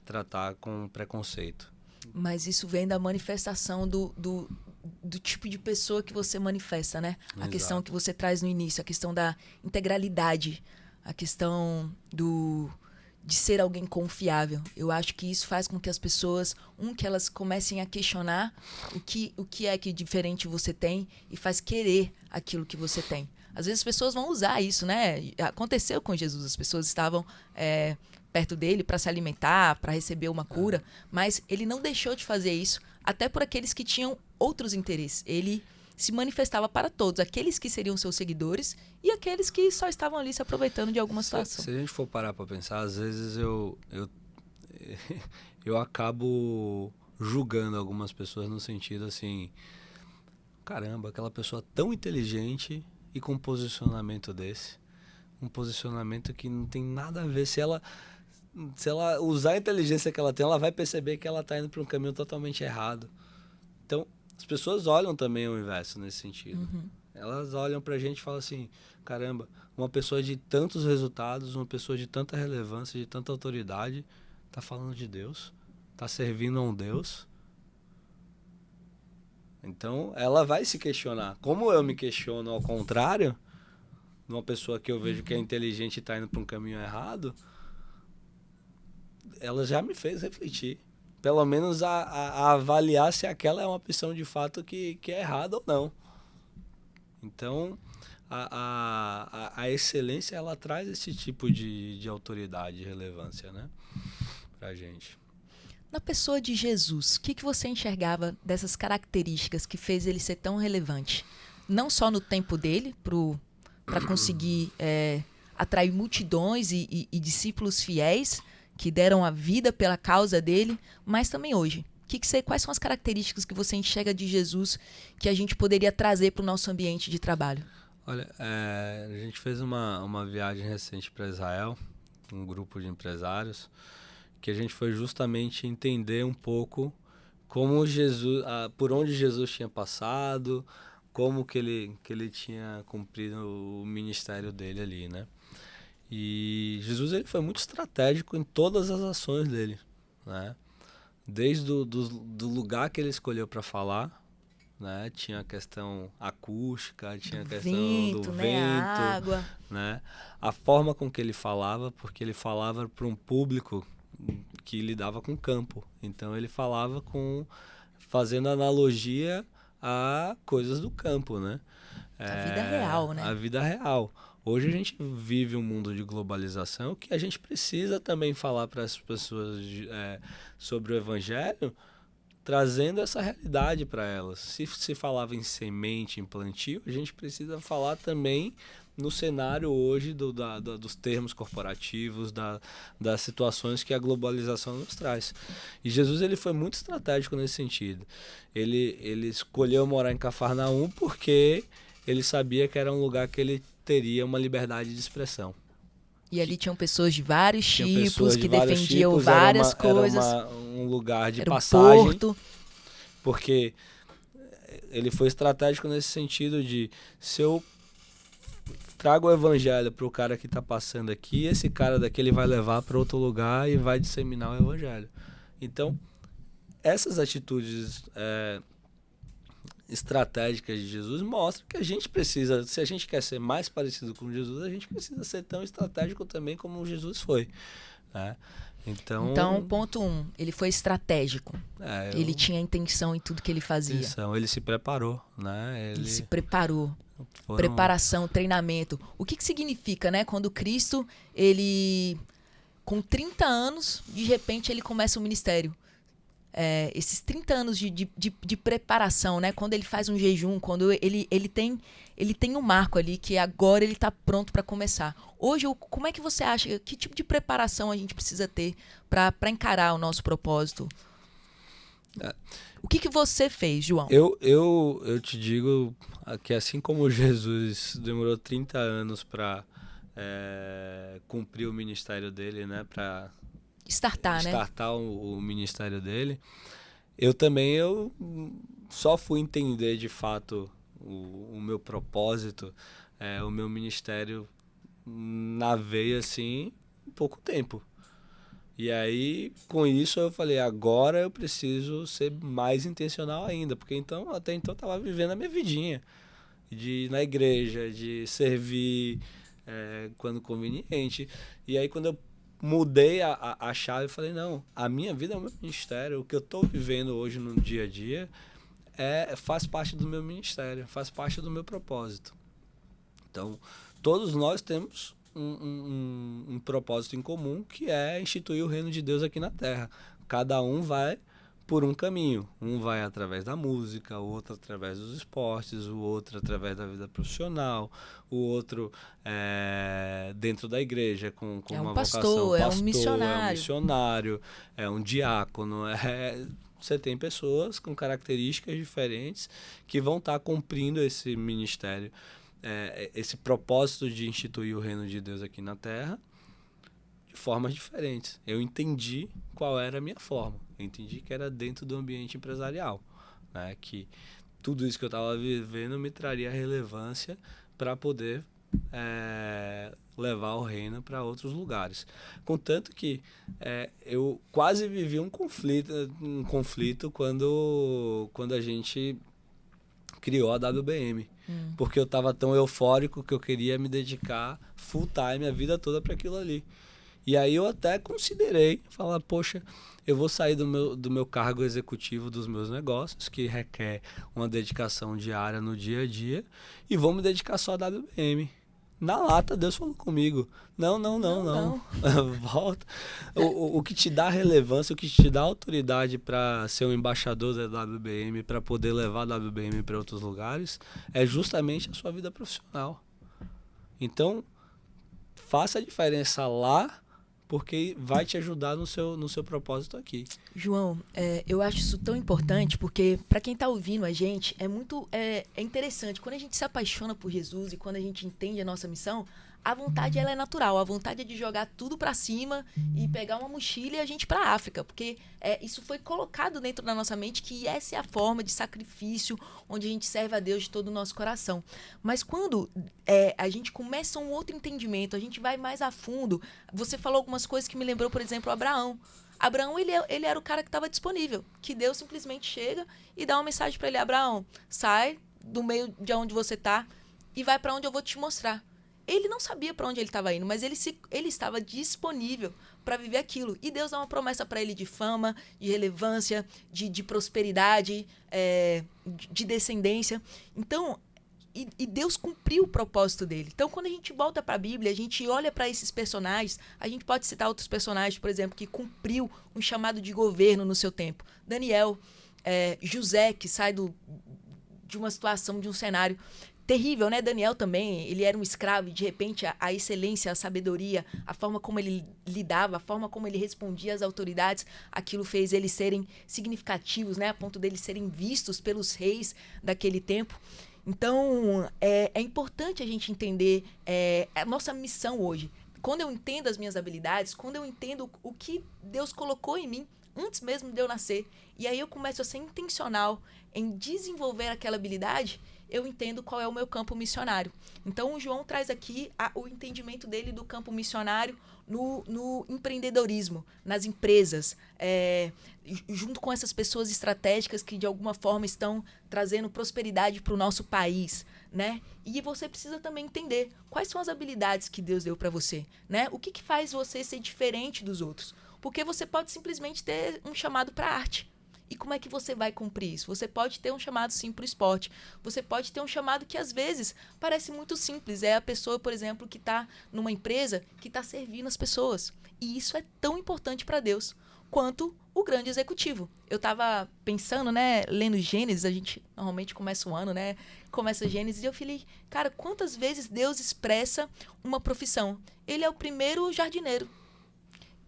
tratar com preconceito. Mas isso vem da manifestação do tipo de pessoa que você manifesta, né? A questão que você traz no início, a questão da integralidade, a questão de ser alguém confiável. Eu acho que isso faz com que as pessoas, que elas comecem a questionar o que é que diferente você tem e faz querer aquilo que você tem. Às vezes as pessoas vão usar isso, né? Aconteceu com Jesus, as pessoas estavam perto dele para se alimentar, para receber uma cura, mas ele não deixou de fazer isso, até por aqueles que tinham outros interesses. Ele se manifestava para todos, aqueles que seriam seus seguidores e aqueles que só estavam ali se aproveitando de alguma situação. Se a gente for parar para pensar, às vezes eu acabo julgando algumas pessoas no sentido assim, caramba, aquela pessoa tão inteligente e com um posicionamento desse, um posicionamento que não tem nada a ver, se ela usar a inteligência que ela tem, ela vai perceber que ela está indo para um caminho totalmente errado. Então, as pessoas olham também o inverso nesse sentido. Uhum. Elas olham pra gente e falam assim, caramba, uma pessoa de tantos resultados, uma pessoa de tanta relevância, de tanta autoridade, tá falando de Deus, tá servindo a um Deus. Então, ela vai se questionar. Como eu me questiono ao contrário, de uma pessoa que eu vejo que é inteligente e tá indo pra um caminho errado, ela já me fez refletir. pelo menos a avaliar se aquela é uma opção de fato que é errada ou não. Então, a excelência, ela traz esse tipo de autoridade e relevância, né, pra gente. Na pessoa de Jesus, o que você enxergava dessas características que fez ele ser tão relevante? Não só no tempo dele, para conseguir atrair multidões e discípulos fiéis que deram a vida pela causa dele, mas também hoje. Quais são as características que você enxerga de Jesus que a gente poderia trazer para o nosso ambiente de trabalho? Olha, a gente fez uma viagem recente para Israel, um grupo de empresários, que a gente foi justamente entender um pouco como Jesus, por onde Jesus tinha passado, como que ele tinha cumprido o ministério dele ali, né? E Jesus, ele foi muito estratégico em todas as ações dele, né? Desde do lugar que ele escolheu para falar, né? Tinha a questão acústica, tinha a questão do né? vento, A água. né? A forma com que ele falava, porque ele falava para um público que lidava com campo. Então ele falava fazendo analogia a coisas do campo, né? A vida real, né? A vida real. Hoje a gente vive um mundo de globalização que a gente precisa também falar para as pessoas sobre o evangelho, trazendo essa realidade para elas. Se falava em semente, em plantio, a gente precisa falar também no cenário hoje dos termos corporativos, das situações que a globalização nos traz. E Jesus, ele foi muito estratégico nesse sentido. Ele escolheu morar em Cafarnaum porque ele sabia que era um lugar que ele teria uma liberdade de expressão. E ali tinham pessoas de vários tipos, que vários defendiam tipos, várias coisas. Era um lugar de era passagem. Um porto. Porque ele foi estratégico nesse sentido de, se eu trago o evangelho para o cara que está passando aqui, esse cara daqui ele vai levar para outro lugar e vai disseminar o evangelho. Então, essas atitudes estratégicas de Jesus mostram que a gente precisa, se a gente quer ser mais parecido com Jesus, a gente precisa ser tão estratégico também como Jesus foi, né? Então, ponto 1, ele foi estratégico. Ele tinha intenção em tudo que ele fazia. Ele se preparou, né? Ele se preparou. Preparação, treinamento. O que significa, né? Quando Cristo, ele, com 30 anos, de repente ele começa o ministério. Esses 30 anos de preparação, né? Quando ele faz um jejum, quando ele tem um marco ali que agora ele está pronto para começar. Hoje, como é que você acha, que tipo de preparação a gente precisa ter para encarar o nosso propósito? O que você fez, João? Eu te digo que assim como Jesus demorou 30 anos para cumprir o ministério dele, né? Para startar o ministério dele, eu só fui entender de fato o meu propósito, o meu ministério na veia assim, em pouco tempo. E aí, com isso, eu falei, agora eu preciso ser mais intencional ainda, porque até então eu estava vivendo a minha vidinha, de ir na igreja, de servir quando conveniente. E aí, quando eu mudei a chave, eu falei, não, a minha vida é o meu ministério, o que eu estou vivendo hoje no dia a dia faz parte do meu ministério, faz parte do meu propósito. Então, todos nós temos um propósito em comum, que é instituir o reino de Deus aqui na Terra. Cada um vai por um caminho. Um vai através da música, o outro através dos esportes, o outro através da vida profissional, o outro dentro da igreja com uma vocação. É um missionário. É um missionário, é um diácono. Você tem pessoas com características diferentes que vão estar cumprindo esse ministério, esse propósito de instituir o reino de Deus aqui na Terra de formas diferentes. Eu entendi qual era a minha forma. Eu entendi que era dentro do ambiente empresarial, né? Que tudo isso que eu estava vivendo me traria relevância para poder levar o reino para outros lugares. Contanto que eu quase vivi um conflito quando a gente criou a WBM. Porque eu estava tão eufórico que eu queria me dedicar full time a vida toda para aquilo ali. E aí eu até considerei falar, poxa, eu vou sair do meu cargo executivo dos meus negócios, que requer uma dedicação diária no dia a dia, e vou me dedicar só a WBM. Na lata, Deus falou comigo. Não, não, não, Não, não. não. Volta. O que te dá relevância, o que te dá autoridade para ser um embaixador da WBM, para poder levar a WBM para outros lugares, é justamente a sua vida profissional. Então, faça a diferença lá, porque vai te ajudar no seu propósito aqui. João, eu acho isso tão importante porque para quem tá ouvindo a gente é interessante. Quando a gente se apaixona por Jesus e quando a gente entende a nossa missão, a vontade ela é natural. A vontade é de jogar tudo para cima e pegar uma mochila e a gente ir para África, porque isso foi colocado dentro da nossa mente que essa é a forma de sacrifício onde a gente serve a Deus de todo o nosso coração. Mas quando a gente começa um outro entendimento, a gente vai mais a fundo. Você falou algumas coisas que me lembrou, por exemplo, Abraão. Abraão, ele era o cara que estava disponível, que Deus simplesmente chega e dá uma mensagem para ele: Abraão, sai do meio de onde você está e vai para onde eu vou te mostrar. Ele não sabia para onde ele estava indo, mas ele estava disponível para viver aquilo. E Deus dá uma promessa para ele de fama, de relevância, de prosperidade, de descendência. Então, e Deus cumpriu o propósito dele. Então, quando a gente volta para a Bíblia, a gente olha para esses personagens, a gente pode citar outros personagens, por exemplo, que cumpriu um chamado de governo no seu tempo. Daniel, José, que sai de uma situação, de um cenário terrível, né? Daniel também, ele era um escravo e de repente a excelência, a sabedoria, a forma como ele lidava, a forma como ele respondia às autoridades, aquilo fez eles serem significativos, né? A ponto deles serem vistos pelos reis daquele tempo. Então, é importante a gente entender a nossa missão hoje. Quando eu entendo as minhas habilidades, quando eu entendo o que Deus colocou em mim, antes mesmo de eu nascer, e aí eu começo a ser intencional em desenvolver aquela habilidade, eu entendo qual é o meu campo missionário. Então, o João traz aqui o entendimento dele do campo missionário no empreendedorismo, nas empresas, junto com essas pessoas estratégicas que, de alguma forma, estão trazendo prosperidade para o nosso país, né? E você precisa também entender quais são as habilidades que Deus deu para você, né? O que faz você ser diferente dos outros? Porque você pode simplesmente ter um chamado para arte. E como é que você vai cumprir isso? Você pode ter um chamado, sim, para o esporte. Você pode ter um chamado que, às vezes, parece muito simples. É a pessoa, por exemplo, que está numa empresa que está servindo as pessoas. E isso é tão importante para Deus quanto o grande executivo. Eu estava pensando, né, lendo Gênesis, a gente normalmente começa o ano, né? Começa Gênesis e eu falei, cara, quantas vezes Deus expressa uma profissão? Ele é o primeiro jardineiro.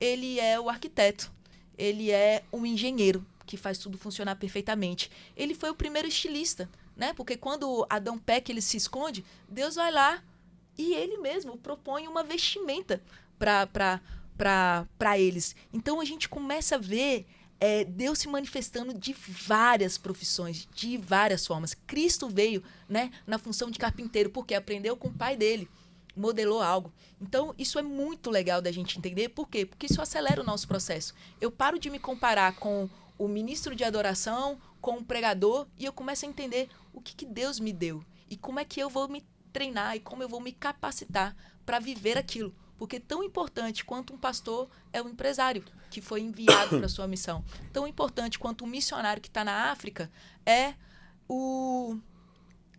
Ele é o arquiteto. Ele é o engenheiro que faz tudo funcionar perfeitamente. Ele foi o primeiro estilista, né? Porque quando Adão peca, ele se esconde, Deus vai lá e ele mesmo propõe uma vestimenta para eles. Então a gente começa a ver Deus se manifestando de várias profissões, de várias formas. Cristo veio, né, na função de carpinteiro, porque aprendeu com o pai dele, modelou algo. Então, isso é muito legal da gente entender. Por quê? Porque isso acelera o nosso processo. Eu paro de me comparar com o ministro de adoração, com o pregador, e eu começo a entender o que Deus me deu e como é que eu vou me treinar e como eu vou me capacitar para viver aquilo. Porque tão importante quanto um pastor é um empresário que foi enviado para sua missão. Tão importante quanto um missionário que está na África é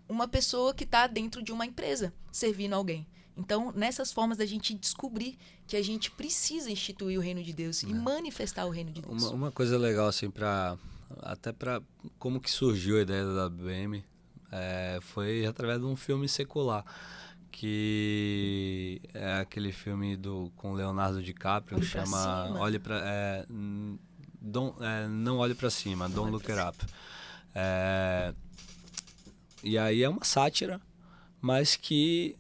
uma pessoa que está dentro de uma empresa servindo alguém. Então, nessas formas da gente descobrir que a gente precisa instituir o reino de Deus e manifestar o reino de Deus. Uma coisa legal, assim, até para como que surgiu a ideia da WBM, foi através de um filme secular, que é aquele filme com Leonardo DiCaprio, que chama Não Olhe Pra Cima, Don't Look It Up. E aí é uma sátira, mas que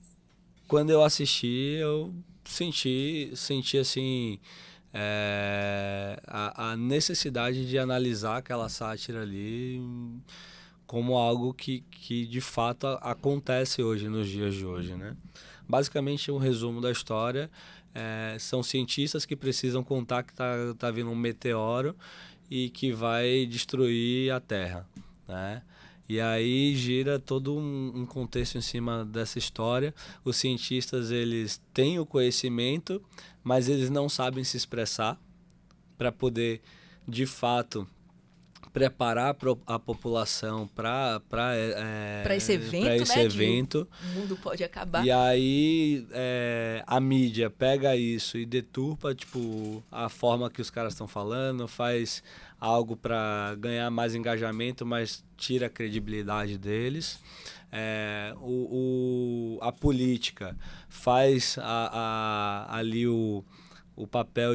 quando eu assisti, eu senti assim, a necessidade de analisar aquela sátira ali como algo que de fato acontece hoje, nos dias de hoje, né? Basicamente, um resumo da história, são cientistas que precisam contar que tá vindo um meteoro e que vai destruir a Terra, né? E aí gira todo um contexto em cima dessa história. Os cientistas, eles têm o conhecimento, mas eles não sabem se expressar para poder, de fato, preparar a população para Para esse evento, esse né? evento. O mundo pode acabar. E aí a mídia pega isso e deturpa, tipo, a forma que os caras estão falando, faz algo para ganhar mais engajamento, mas tira a credibilidade deles. A política faz ali o papel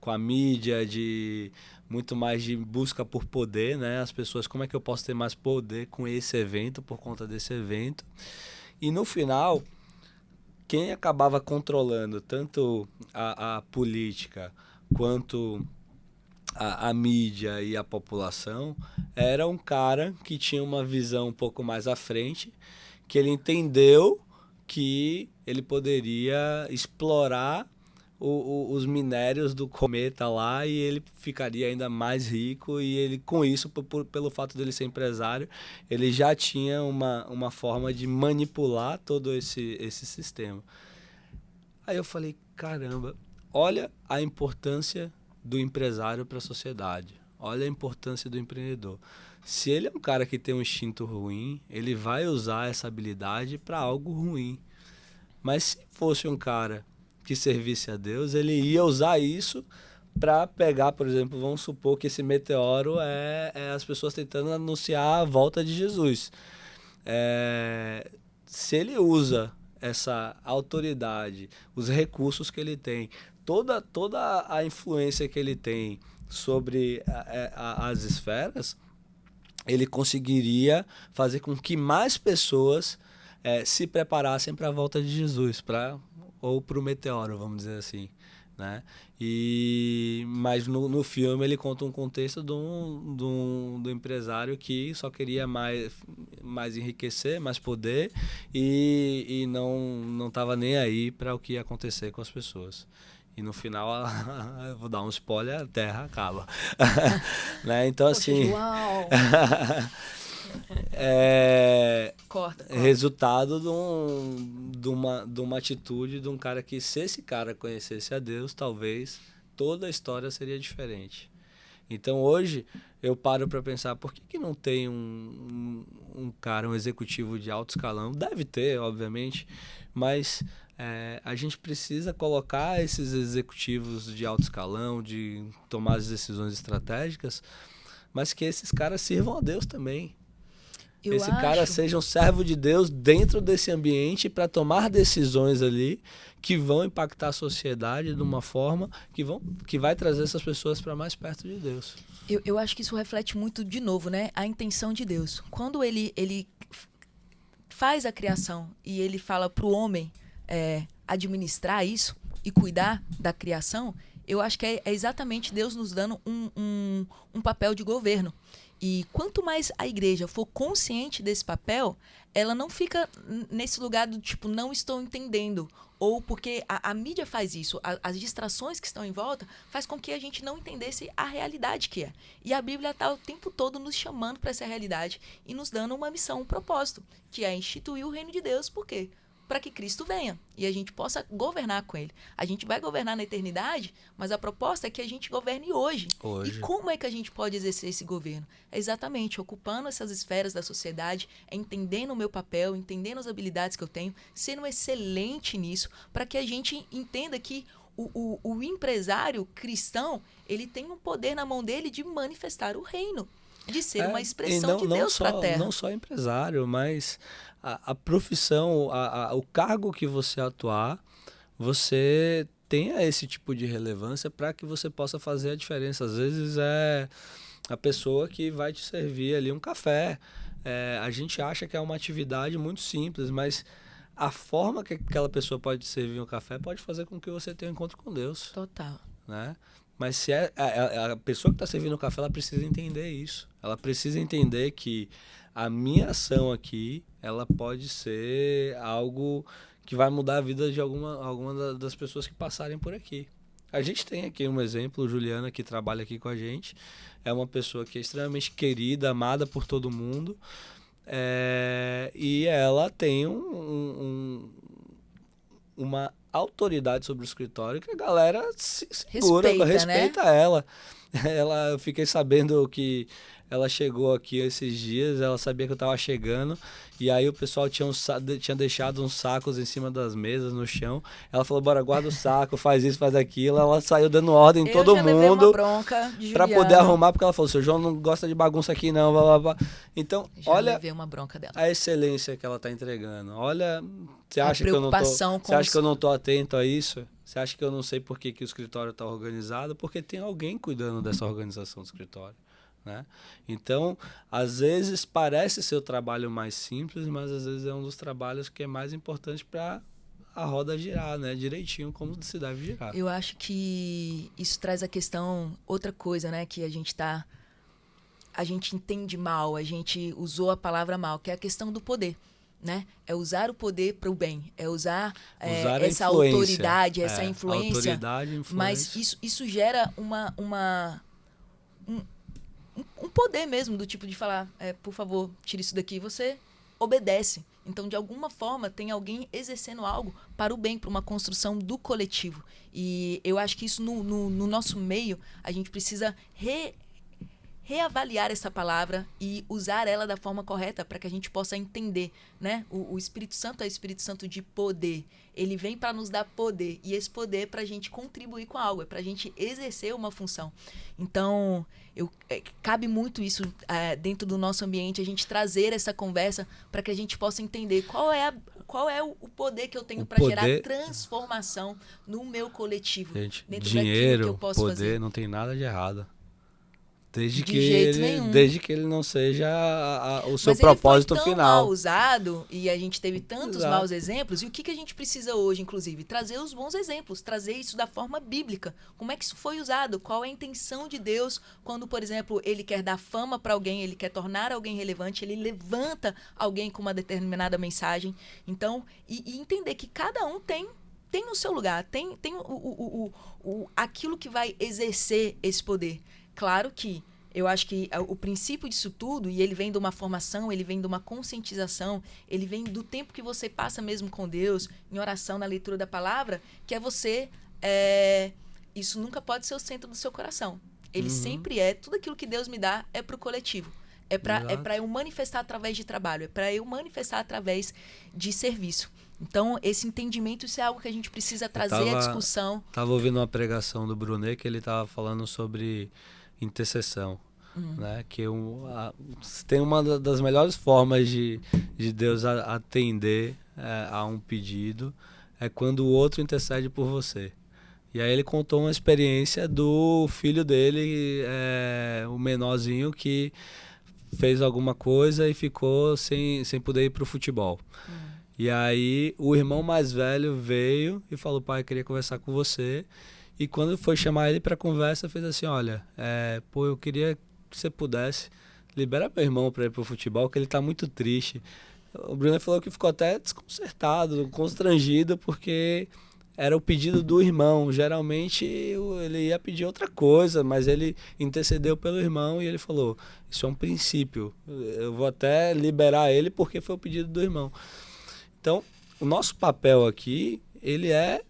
com a mídia, de muito mais de busca por poder, né? As pessoas, como é que eu posso ter mais poder com esse evento, por conta desse evento? E no final, quem acabava controlando tanto a política quanto a mídia e a população era um cara que tinha uma visão um pouco mais à frente, que ele entendeu que ele poderia explorar os minérios do cometa lá e ele ficaria ainda mais rico, e ele, com isso, pelo fato dele ser empresário, ele já tinha uma forma de manipular todo esse sistema. Aí eu falei, caramba, olha a importância do empresário para a sociedade, olha a importância do empreendedor. Se ele é um cara que tem um instinto ruim, ele vai usar essa habilidade para algo ruim. Mas se fosse um cara que servisse a Deus, ele ia usar isso para pegar, por exemplo, vamos supor que esse meteoro é as pessoas tentando anunciar a volta de Jesus. Se ele usa essa autoridade, os recursos que ele tem, toda a influência que ele tem sobre as esferas, ele conseguiria fazer com que mais pessoas se preparassem para a volta de Jesus, ou para o meteoro, vamos dizer assim, né? Mas no filme ele conta um contexto do empresário que só queria mais enriquecer, mais poder, e não estava nem aí para o que ia acontecer com as pessoas. E no final, eu vou dar um spoiler, a Terra acaba. Né? Então, Poxa, assim... João. Corta. Resultado de uma atitude de um cara que, se esse cara conhecesse a Deus, talvez toda a história seria diferente. Então hoje eu paro para pensar, por que não tem um cara, um executivo de alto escalão? Deve ter, obviamente, mas a gente precisa colocar esses executivos de alto escalão, de tomar as decisões estratégicas, mas que esses caras sirvam a Deus também. Cara seja um servo de Deus dentro desse ambiente para tomar decisões ali que vão impactar a sociedade de uma forma que vai trazer essas pessoas para mais perto de Deus. Eu acho que isso reflete muito, de novo, né, a intenção de Deus. Quando ele faz a criação e ele fala para o homem administrar isso e cuidar da criação, eu acho que é exatamente Deus nos dando um papel de governo. E quanto mais a igreja for consciente desse papel, ela não fica nesse lugar do tipo, não estou entendendo. Ou porque a mídia faz isso, as distrações que estão em volta faz com que a gente não entendesse a realidade que é. E a Bíblia está o tempo todo nos chamando para essa realidade e nos dando uma missão, um propósito, que é instituir o reino de Deus. Por quê? Para que Cristo venha e a gente possa governar com ele. A gente vai governar na eternidade, mas a proposta é que a gente governe hoje. E como é que a gente pode exercer esse governo? É exatamente ocupando essas esferas da sociedade, entendendo o meu papel, entendendo as habilidades que eu tenho, sendo excelente nisso, para que a gente entenda que o empresário cristão, ele tem um poder na mão dele de manifestar o reino, de ser uma expressão de Deus para a terra. Não só empresário, mas a profissão, o cargo que você atuar, você tenha esse tipo de relevância para que você possa fazer a diferença. Às vezes é a pessoa que vai te servir ali um café. A gente acha que é uma atividade muito simples, mas a forma que aquela pessoa pode te servir um café pode fazer com que você tenha um encontro com Deus. Total. Né? Mas se a pessoa que está servindo o café, ela precisa entender isso. Ela precisa entender que a minha ação aqui, ela pode ser algo que vai mudar a vida de alguma das pessoas que passarem por aqui. A gente tem aqui um exemplo, Juliana, que trabalha aqui com a gente, é uma pessoa que é extremamente querida, amada por todo mundo, e ela tem uma autoridade sobre o escritório que a galera se segura, respeita ela. Eu fiquei sabendo que ela chegou aqui esses dias, ela sabia que eu tava chegando, e aí o pessoal tinha deixado uns sacos em cima das mesas, no chão. Ela falou, bora, guarda o saco, faz isso, faz aquilo. Ela saiu dando ordem em todo mundo uma bronca de pra poder arrumar, porque ela falou, seu João não gosta de bagunça aqui não, blá, blá, blá. Então, olha uma bronca dela. a excelência que ela tá entregando. Olha, você acha que eu não tô atento a isso? Você acha que eu não sei por que o escritório está organizado? Porque tem alguém cuidando dessa organização do escritório, né? Então, às vezes parece ser o trabalho mais simples, mas às vezes é um dos trabalhos que é mais importante para a roda girar, né? Direitinho como se deve girar. Eu acho que isso traz a questão, outra coisa, né? Que a gente entende mal, a gente usou a palavra mal, que é a questão do poder. Né? É usar o poder para o bem, é usar essa autoridade, essa influência. Autoridade, influência. Mas isso gera um poder mesmo, do tipo de falar, por favor, tire isso daqui, você obedece. Então, de alguma forma, tem alguém exercendo algo para o bem, para uma construção do coletivo. E eu acho que isso, no nosso meio, a gente precisa reavaliar essa palavra e usar ela da forma correta para que a gente possa entender, né? O Espírito Santo é o Espírito Santo de poder. Ele vem para nos dar poder. E esse poder é para a gente contribuir com algo, é para a gente exercer uma função. Então, cabe muito isso dentro do nosso ambiente, a gente trazer essa conversa para que a gente possa entender qual é o poder que eu tenho para gerar transformação no meu coletivo. Gente, dentro dinheiro, que eu posso poder, fazer. não tem nada de errado. Desde que ele não seja o seu propósito final. Mas ele foi tão mal usado e a gente teve tantos maus exemplos. E o que a gente precisa hoje, inclusive? Trazer os bons exemplos, trazer isso da forma bíblica. Como é que isso foi usado? Qual é a intenção de Deus quando, por exemplo, ele quer dar fama para alguém, ele quer tornar alguém relevante, ele levanta alguém com uma determinada mensagem. Então, e entender que cada um tem o seu lugar, tem aquilo que vai exercer esse poder. Claro que eu acho que o princípio disso tudo, e ele vem de uma formação, ele vem de uma conscientização, ele vem do tempo que você passa mesmo com Deus, em oração, na leitura da palavra, que é você... isso nunca pode ser o centro do seu coração. Ele sempre tudo aquilo que Deus me dá é para o coletivo. É para eu manifestar através de trabalho, é para eu manifestar através de serviço. Então, esse entendimento, isso é algo que a gente precisa trazer à discussão. Estava ouvindo uma pregação do Brunet que ele estava falando sobre intercessão, né? Que tem uma das melhores formas de Deus atender a um pedido é quando o outro intercede por você. E aí ele contou uma experiência do filho dele, o menorzinho, que fez alguma coisa e ficou sem poder ir para o futebol. E aí o irmão mais velho veio e falou, pai, eu queria conversar com você. E quando foi chamar ele para conversa, fez assim, olha, eu queria que você pudesse liberar meu irmão para ir pro futebol, que ele tá muito triste. O Bruno falou que ficou até desconcertado, constrangido, porque era o pedido do irmão. Geralmente ele ia pedir outra coisa, mas ele intercedeu pelo irmão e ele falou, isso é um princípio, eu vou até liberar ele porque foi o pedido do irmão. Então, o nosso papel aqui, ele é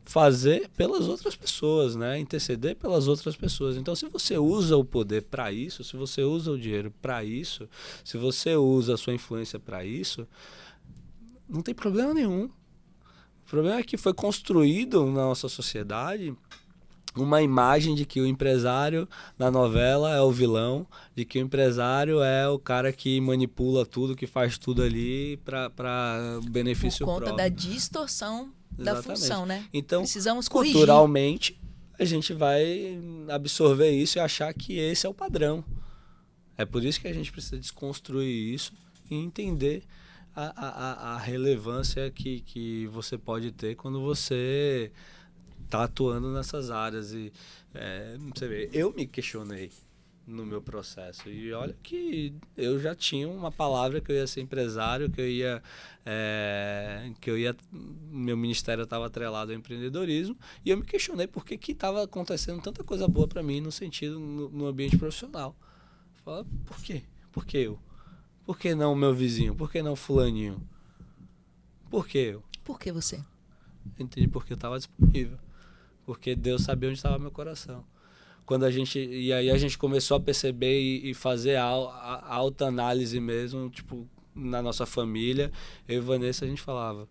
fazer pelas outras pessoas, né? Interceder pelas outras pessoas. Então, se você usa o poder para isso, se você usa o dinheiro para isso, se você usa a sua influência para isso, não tem problema nenhum. O problema é que foi construído na nossa sociedade uma imagem de que o empresário na novela é o vilão, de que o empresário é o cara que manipula tudo, que faz tudo ali para benefício próprio. Por conta da distorção da função, né? Então, precisamos corrigir. Culturalmente, a gente vai absorver isso e achar que esse é o padrão. É por isso que a gente precisa desconstruir isso e entender a relevância que você pode ter quando você está atuando nessas áreas. E você vê, eu me questionei, no meu processo. E olha que eu já tinha uma palavra que eu ia ser empresário, meu ministério estava atrelado ao empreendedorismo, e eu me questionei por que estava acontecendo tanta coisa boa para mim no sentido, no ambiente profissional. Fala, por quê? Por que eu? Por que não o meu vizinho? Por que não fulaninho? Por que eu? Por que você? Entendi porque eu estava disponível. Porque Deus sabia onde estava meu coração. E aí a gente começou a perceber e fazer a alta análise mesmo, tipo, na nossa família. Eu e Vanessa, a gente falava,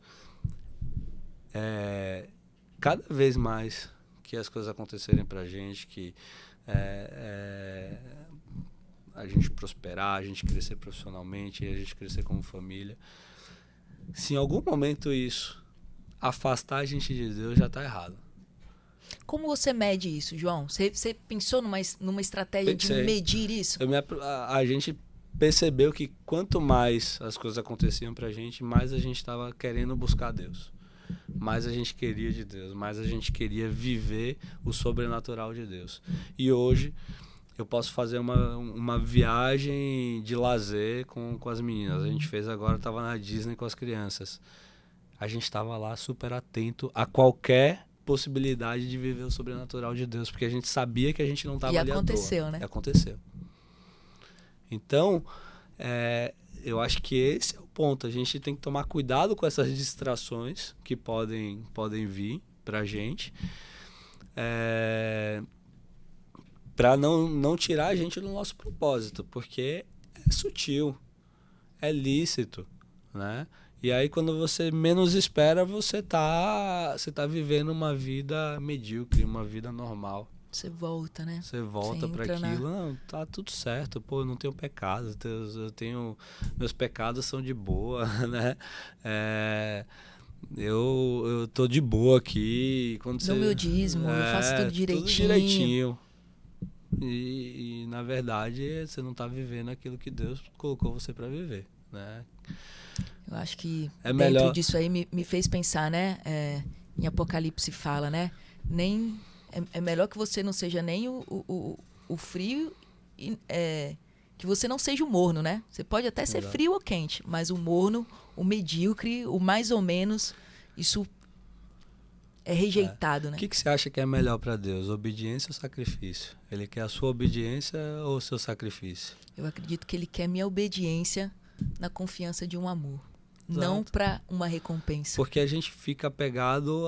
cada vez mais que as coisas acontecerem pra gente, que a gente prosperar, a gente crescer profissionalmente, a gente crescer como família, se em algum momento isso afastar a gente de Deus, já tá errado. Como você mede isso, João? Você pensou numa estratégia de medir isso? A gente percebeu que quanto mais as coisas aconteciam pra gente, mais a gente estava querendo buscar Deus. Mais a gente queria de Deus, mais a gente queria viver o sobrenatural de Deus. E hoje eu posso fazer uma viagem de lazer com as meninas. A gente fez agora, estava na Disney com as crianças. A gente estava lá super atento a qualquer possibilidade de viver o sobrenatural de Deus, porque a gente sabia que a gente não estava ali à toa. Aconteceu, né? E aconteceu. Então, eu acho que esse é o ponto. A gente tem que tomar cuidado com essas distrações que podem vir pra gente, para não tirar a gente do nosso propósito, porque é sutil, é lícito, né? E aí quando você menos espera, você tá vivendo uma vida medíocre, uma vida normal. Você volta, né? Você volta para aquilo, não, tá tudo certo, pô, eu não tenho pecado, meus pecados são de boa, né? Eu tô de boa aqui. Dou meu dízimo, eu faço tudo direitinho. Tudo direitinho. E na verdade você não tá vivendo aquilo que Deus colocou você para viver, né? Eu acho que dentro melhor disso aí me fez pensar, né? Em Apocalipse fala, né? É melhor que você não seja nem o frio, que você não seja o morno, né? Você pode até ser frio ou quente, mas o morno, o medíocre, o mais ou menos, isso é rejeitado, né? O que você acha que é melhor para Deus, obediência ou sacrifício? Ele quer a sua obediência ou o seu sacrifício? Eu acredito que ele quer minha obediência na confiança de um amor. Exato. Não para uma recompensa. Porque a gente fica apegado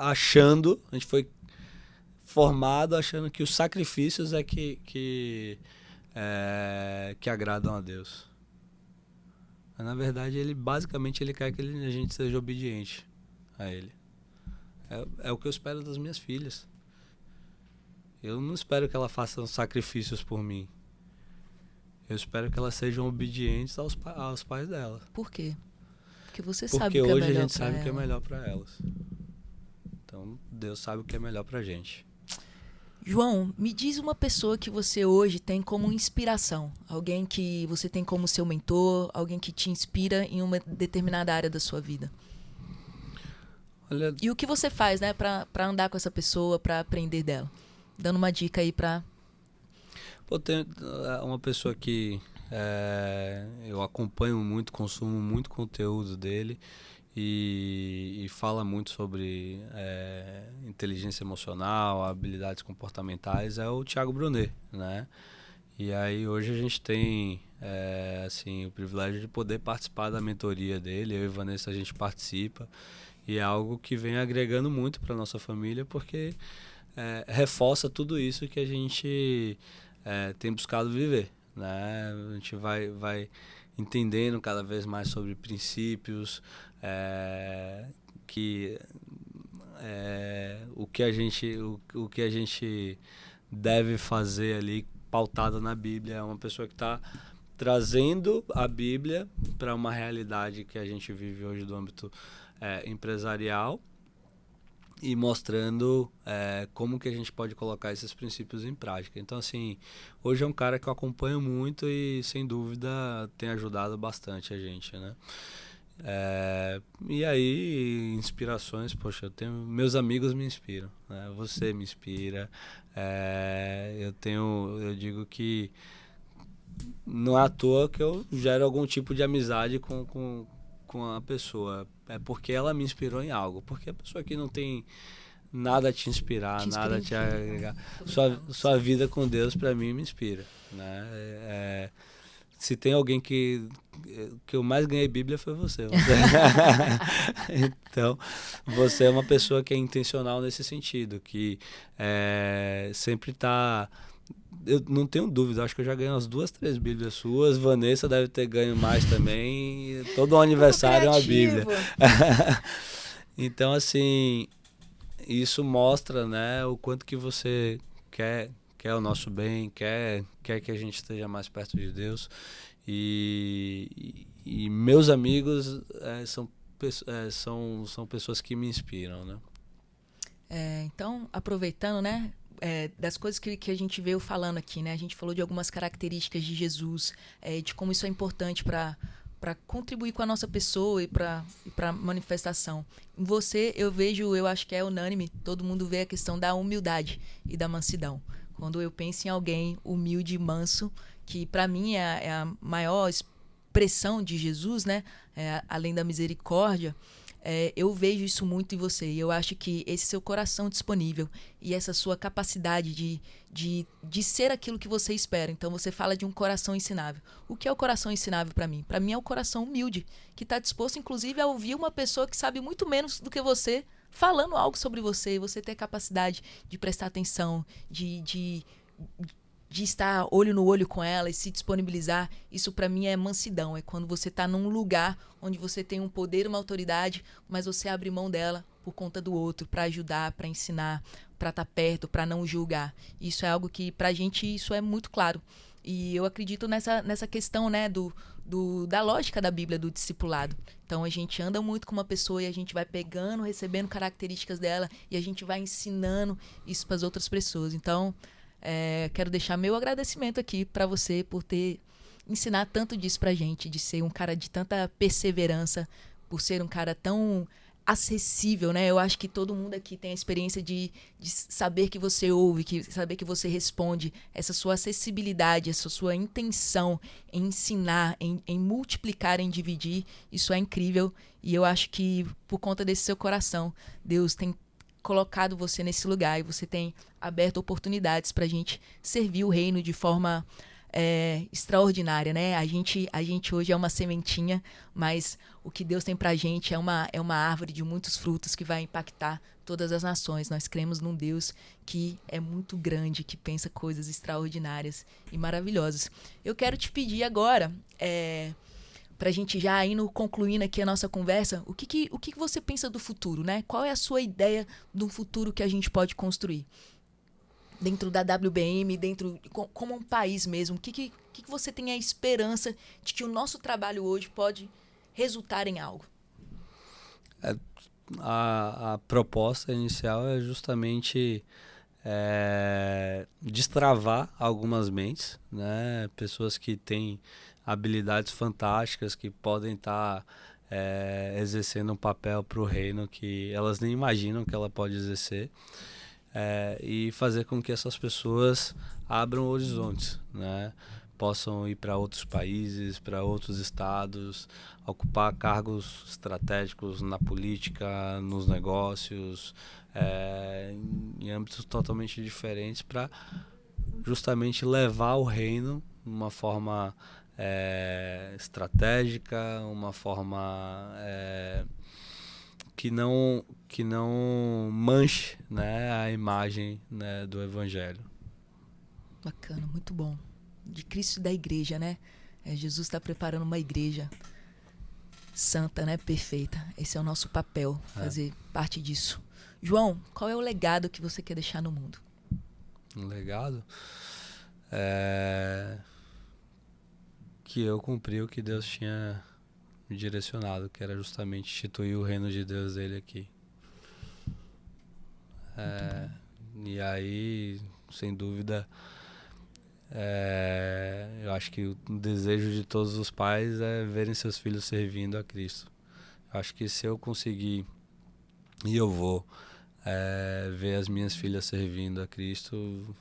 achando, a gente foi formado achando que os sacrifícios é que agradam a Deus. Mas, na verdade, ele basicamente quer que a gente seja obediente a ele. É o que eu espero das minhas filhas. Eu não espero que elas façam sacrifícios por mim. Eu espero que elas sejam obedientes aos pais delas. Por quê? Porque você Porque sabe o que é melhor. Porque hoje a gente sabe o que é melhor para elas. Então, Deus sabe o que é melhor pra gente. João, me diz uma pessoa que você hoje tem como inspiração. Alguém que você tem como seu mentor, alguém que te inspira em uma determinada área da sua vida. Olha, e o que você faz, né, pra andar com essa pessoa, pra aprender dela? Dando uma dica aí pra... Pô, tem uma pessoa que eu acompanho muito, consumo muito conteúdo dele e fala muito sobre inteligência emocional, habilidades comportamentais, é o Thiago Brunet, né? E aí hoje a gente tem assim, o privilégio de poder participar da mentoria dele. Eu e Vanessa, a gente participa, e é algo que vem agregando muito para nossa família, porque reforça tudo isso que a gente tem buscado viver, né? A gente vai entendendo cada vez mais sobre princípios, o que a gente deve fazer ali, pautado na Bíblia. É uma pessoa que está trazendo a Bíblia para uma realidade que a gente vive hoje do âmbito empresarial, e mostrando como que a gente pode colocar esses princípios em prática. Então, assim, hoje é um cara que eu acompanho muito e, sem dúvida, tem ajudado bastante a gente, né? E aí, inspirações, poxa, meus amigos me inspiram, né? Você me inspira. Eu digo que não é à toa que eu gero algum tipo de amizade com a pessoa. É porque ela me inspirou em algo. Porque a pessoa que não tem nada a te inspirar, Te inspira nada a em te quê? agregar. Muito legal. Sua vida com Deus, para mim, me inspira, né? Se tem alguém que eu mais ganhei Bíblia foi você. Então, você é uma pessoa que é intencional nesse sentido, que sempre está. Eu não tenho dúvida, acho que eu já ganhei umas 2, 3 Bíblias suas. Vanessa deve ter ganho mais também. Todo Eu tô aniversário é uma Bíblia. criativa. Então, assim, isso mostra, né, o quanto que você quer o nosso bem, quer que a gente esteja mais perto de Deus. E meus amigos são pessoas que me inspiram, né? Então, aproveitando, né, das coisas que a gente veio falando aqui, né, a gente falou de algumas características de Jesus, de como isso é importante para contribuir com a nossa pessoa e para manifestação. Em você, eu acho que é unânime, todo mundo vê a questão da humildade e da mansidão. Quando eu penso em alguém humilde e manso, que para mim é a maior expressão de Jesus, né, além da misericórdia, eu vejo isso muito em você. E eu acho que esse seu coração disponível e essa sua capacidade de ser aquilo que você espera. Então você fala de um coração ensinável. O que é o coração ensinável para mim? Para mim é o coração humilde, que está disposto, inclusive, a ouvir uma pessoa que sabe muito menos do que você falando algo sobre você. E você ter capacidade de prestar atenção, de estar olho no olho com ela e se disponibilizar, isso para mim é mansidão. É quando você está num lugar onde você tem um poder, uma autoridade, mas você abre mão dela por conta do outro, para ajudar, para ensinar, para estar perto, para não julgar. Isso é algo que pra gente isso é muito claro. E eu acredito nessa questão, né, da lógica da Bíblia, do discipulado. Então a gente anda muito com uma pessoa e a gente vai pegando, recebendo características dela e a gente vai ensinando isso para as outras pessoas. Então, quero deixar meu agradecimento aqui para você por ter ensinado tanto disso pra gente, de ser um cara de tanta perseverança, por ser um cara tão acessível, né? Eu acho que todo mundo aqui tem a experiência de saber que você ouve, saber que você responde, essa sua acessibilidade, essa sua intenção em ensinar, em multiplicar, em dividir, isso é incrível. E eu acho que por conta desse seu coração, Deus tem colocado você nesse lugar e você tem aberto oportunidades para a gente servir o reino de forma extraordinária, né? A gente hoje é uma sementinha, mas o que Deus tem para a gente é uma árvore de muitos frutos que vai impactar todas as nações. Nós cremos num Deus que é muito grande, que pensa coisas extraordinárias e maravilhosas. Eu quero te pedir agora, para a gente já indo concluindo aqui a nossa conversa, o que você pensa do futuro, né? Qual é a sua ideia do futuro que a gente pode construir? Dentro da WBM, como um país mesmo, o que você tem a esperança de que o nosso trabalho hoje pode resultar em algo? A proposta inicial é justamente destravar algumas mentes, né? Pessoas que têm habilidades fantásticas, que podem estar exercendo um papel para o reino que elas nem imaginam que ela pode exercer. E fazer com que essas pessoas abram horizontes, né? Possam ir para outros países, para outros estados, ocupar cargos estratégicos na política, nos negócios, em âmbitos totalmente diferentes, para justamente levar o reino de uma forma estratégica, uma forma que não manche, né, a imagem, né, do evangelho. Bacana, muito bom. De Cristo e da igreja, né? Jesus está preparando uma igreja santa, né? Perfeita. Esse é o nosso papel, fazer parte disso. João, qual é o legado que você quer deixar no mundo? Um legado que eu cumpri o que Deus tinha me direcionado, que era justamente instituir o reino de Deus dele aqui. E aí, sem dúvida, eu acho que o desejo de todos os pais é verem seus filhos servindo a Cristo. Acho que se eu conseguir, e eu vou, ver as minhas filhas servindo a Cristo,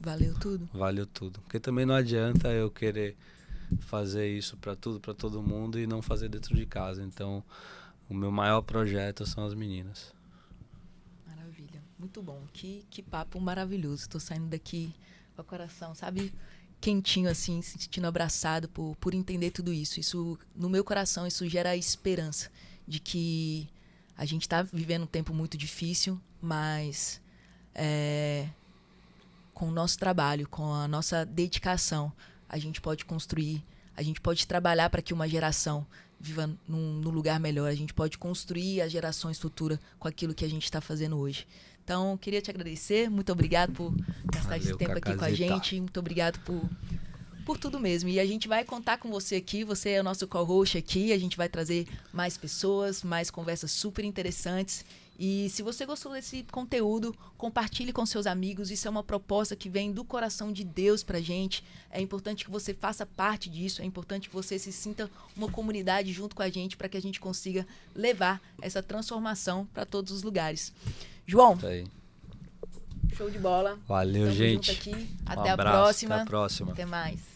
Valeu tudo. valeu tudo. Porque também não adianta eu querer fazer isso para tudo, para todo mundo e não fazer dentro de casa. Então, o meu maior projeto são as meninas. Maravilha. Muito bom. Que papo maravilhoso. Tô saindo daqui com o coração, sabe? Quentinho, assim, se sentindo abraçado por entender tudo isso. Isso, no meu coração, isso gera esperança de que a gente tá vivendo um tempo muito difícil, mas com o nosso trabalho, com a nossa dedicação, a gente pode construir, a gente pode trabalhar para que uma geração viva num lugar melhor, a gente pode construir as gerações futuras com aquilo que a gente está fazendo hoje. Então, queria te agradecer, muito obrigado por gastar esse Valeu, tempo aqui com a Cacazita. gente, muito obrigado por tudo mesmo. E a gente vai contar com você aqui, você é o nosso co-host aqui, a gente vai trazer mais pessoas, mais conversas super interessantes. E se você gostou desse conteúdo, compartilhe com seus amigos. Isso é uma proposta que vem do coração de Deus pra gente. É importante que você faça parte disso, é importante que você se sinta uma comunidade junto com a gente para que a gente consiga levar essa transformação para todos os lugares. João, Isso aí. show de bola. Valeu, Tamo gente. junto aqui. Um Até a abraço, próxima. Até a próxima. Até mais.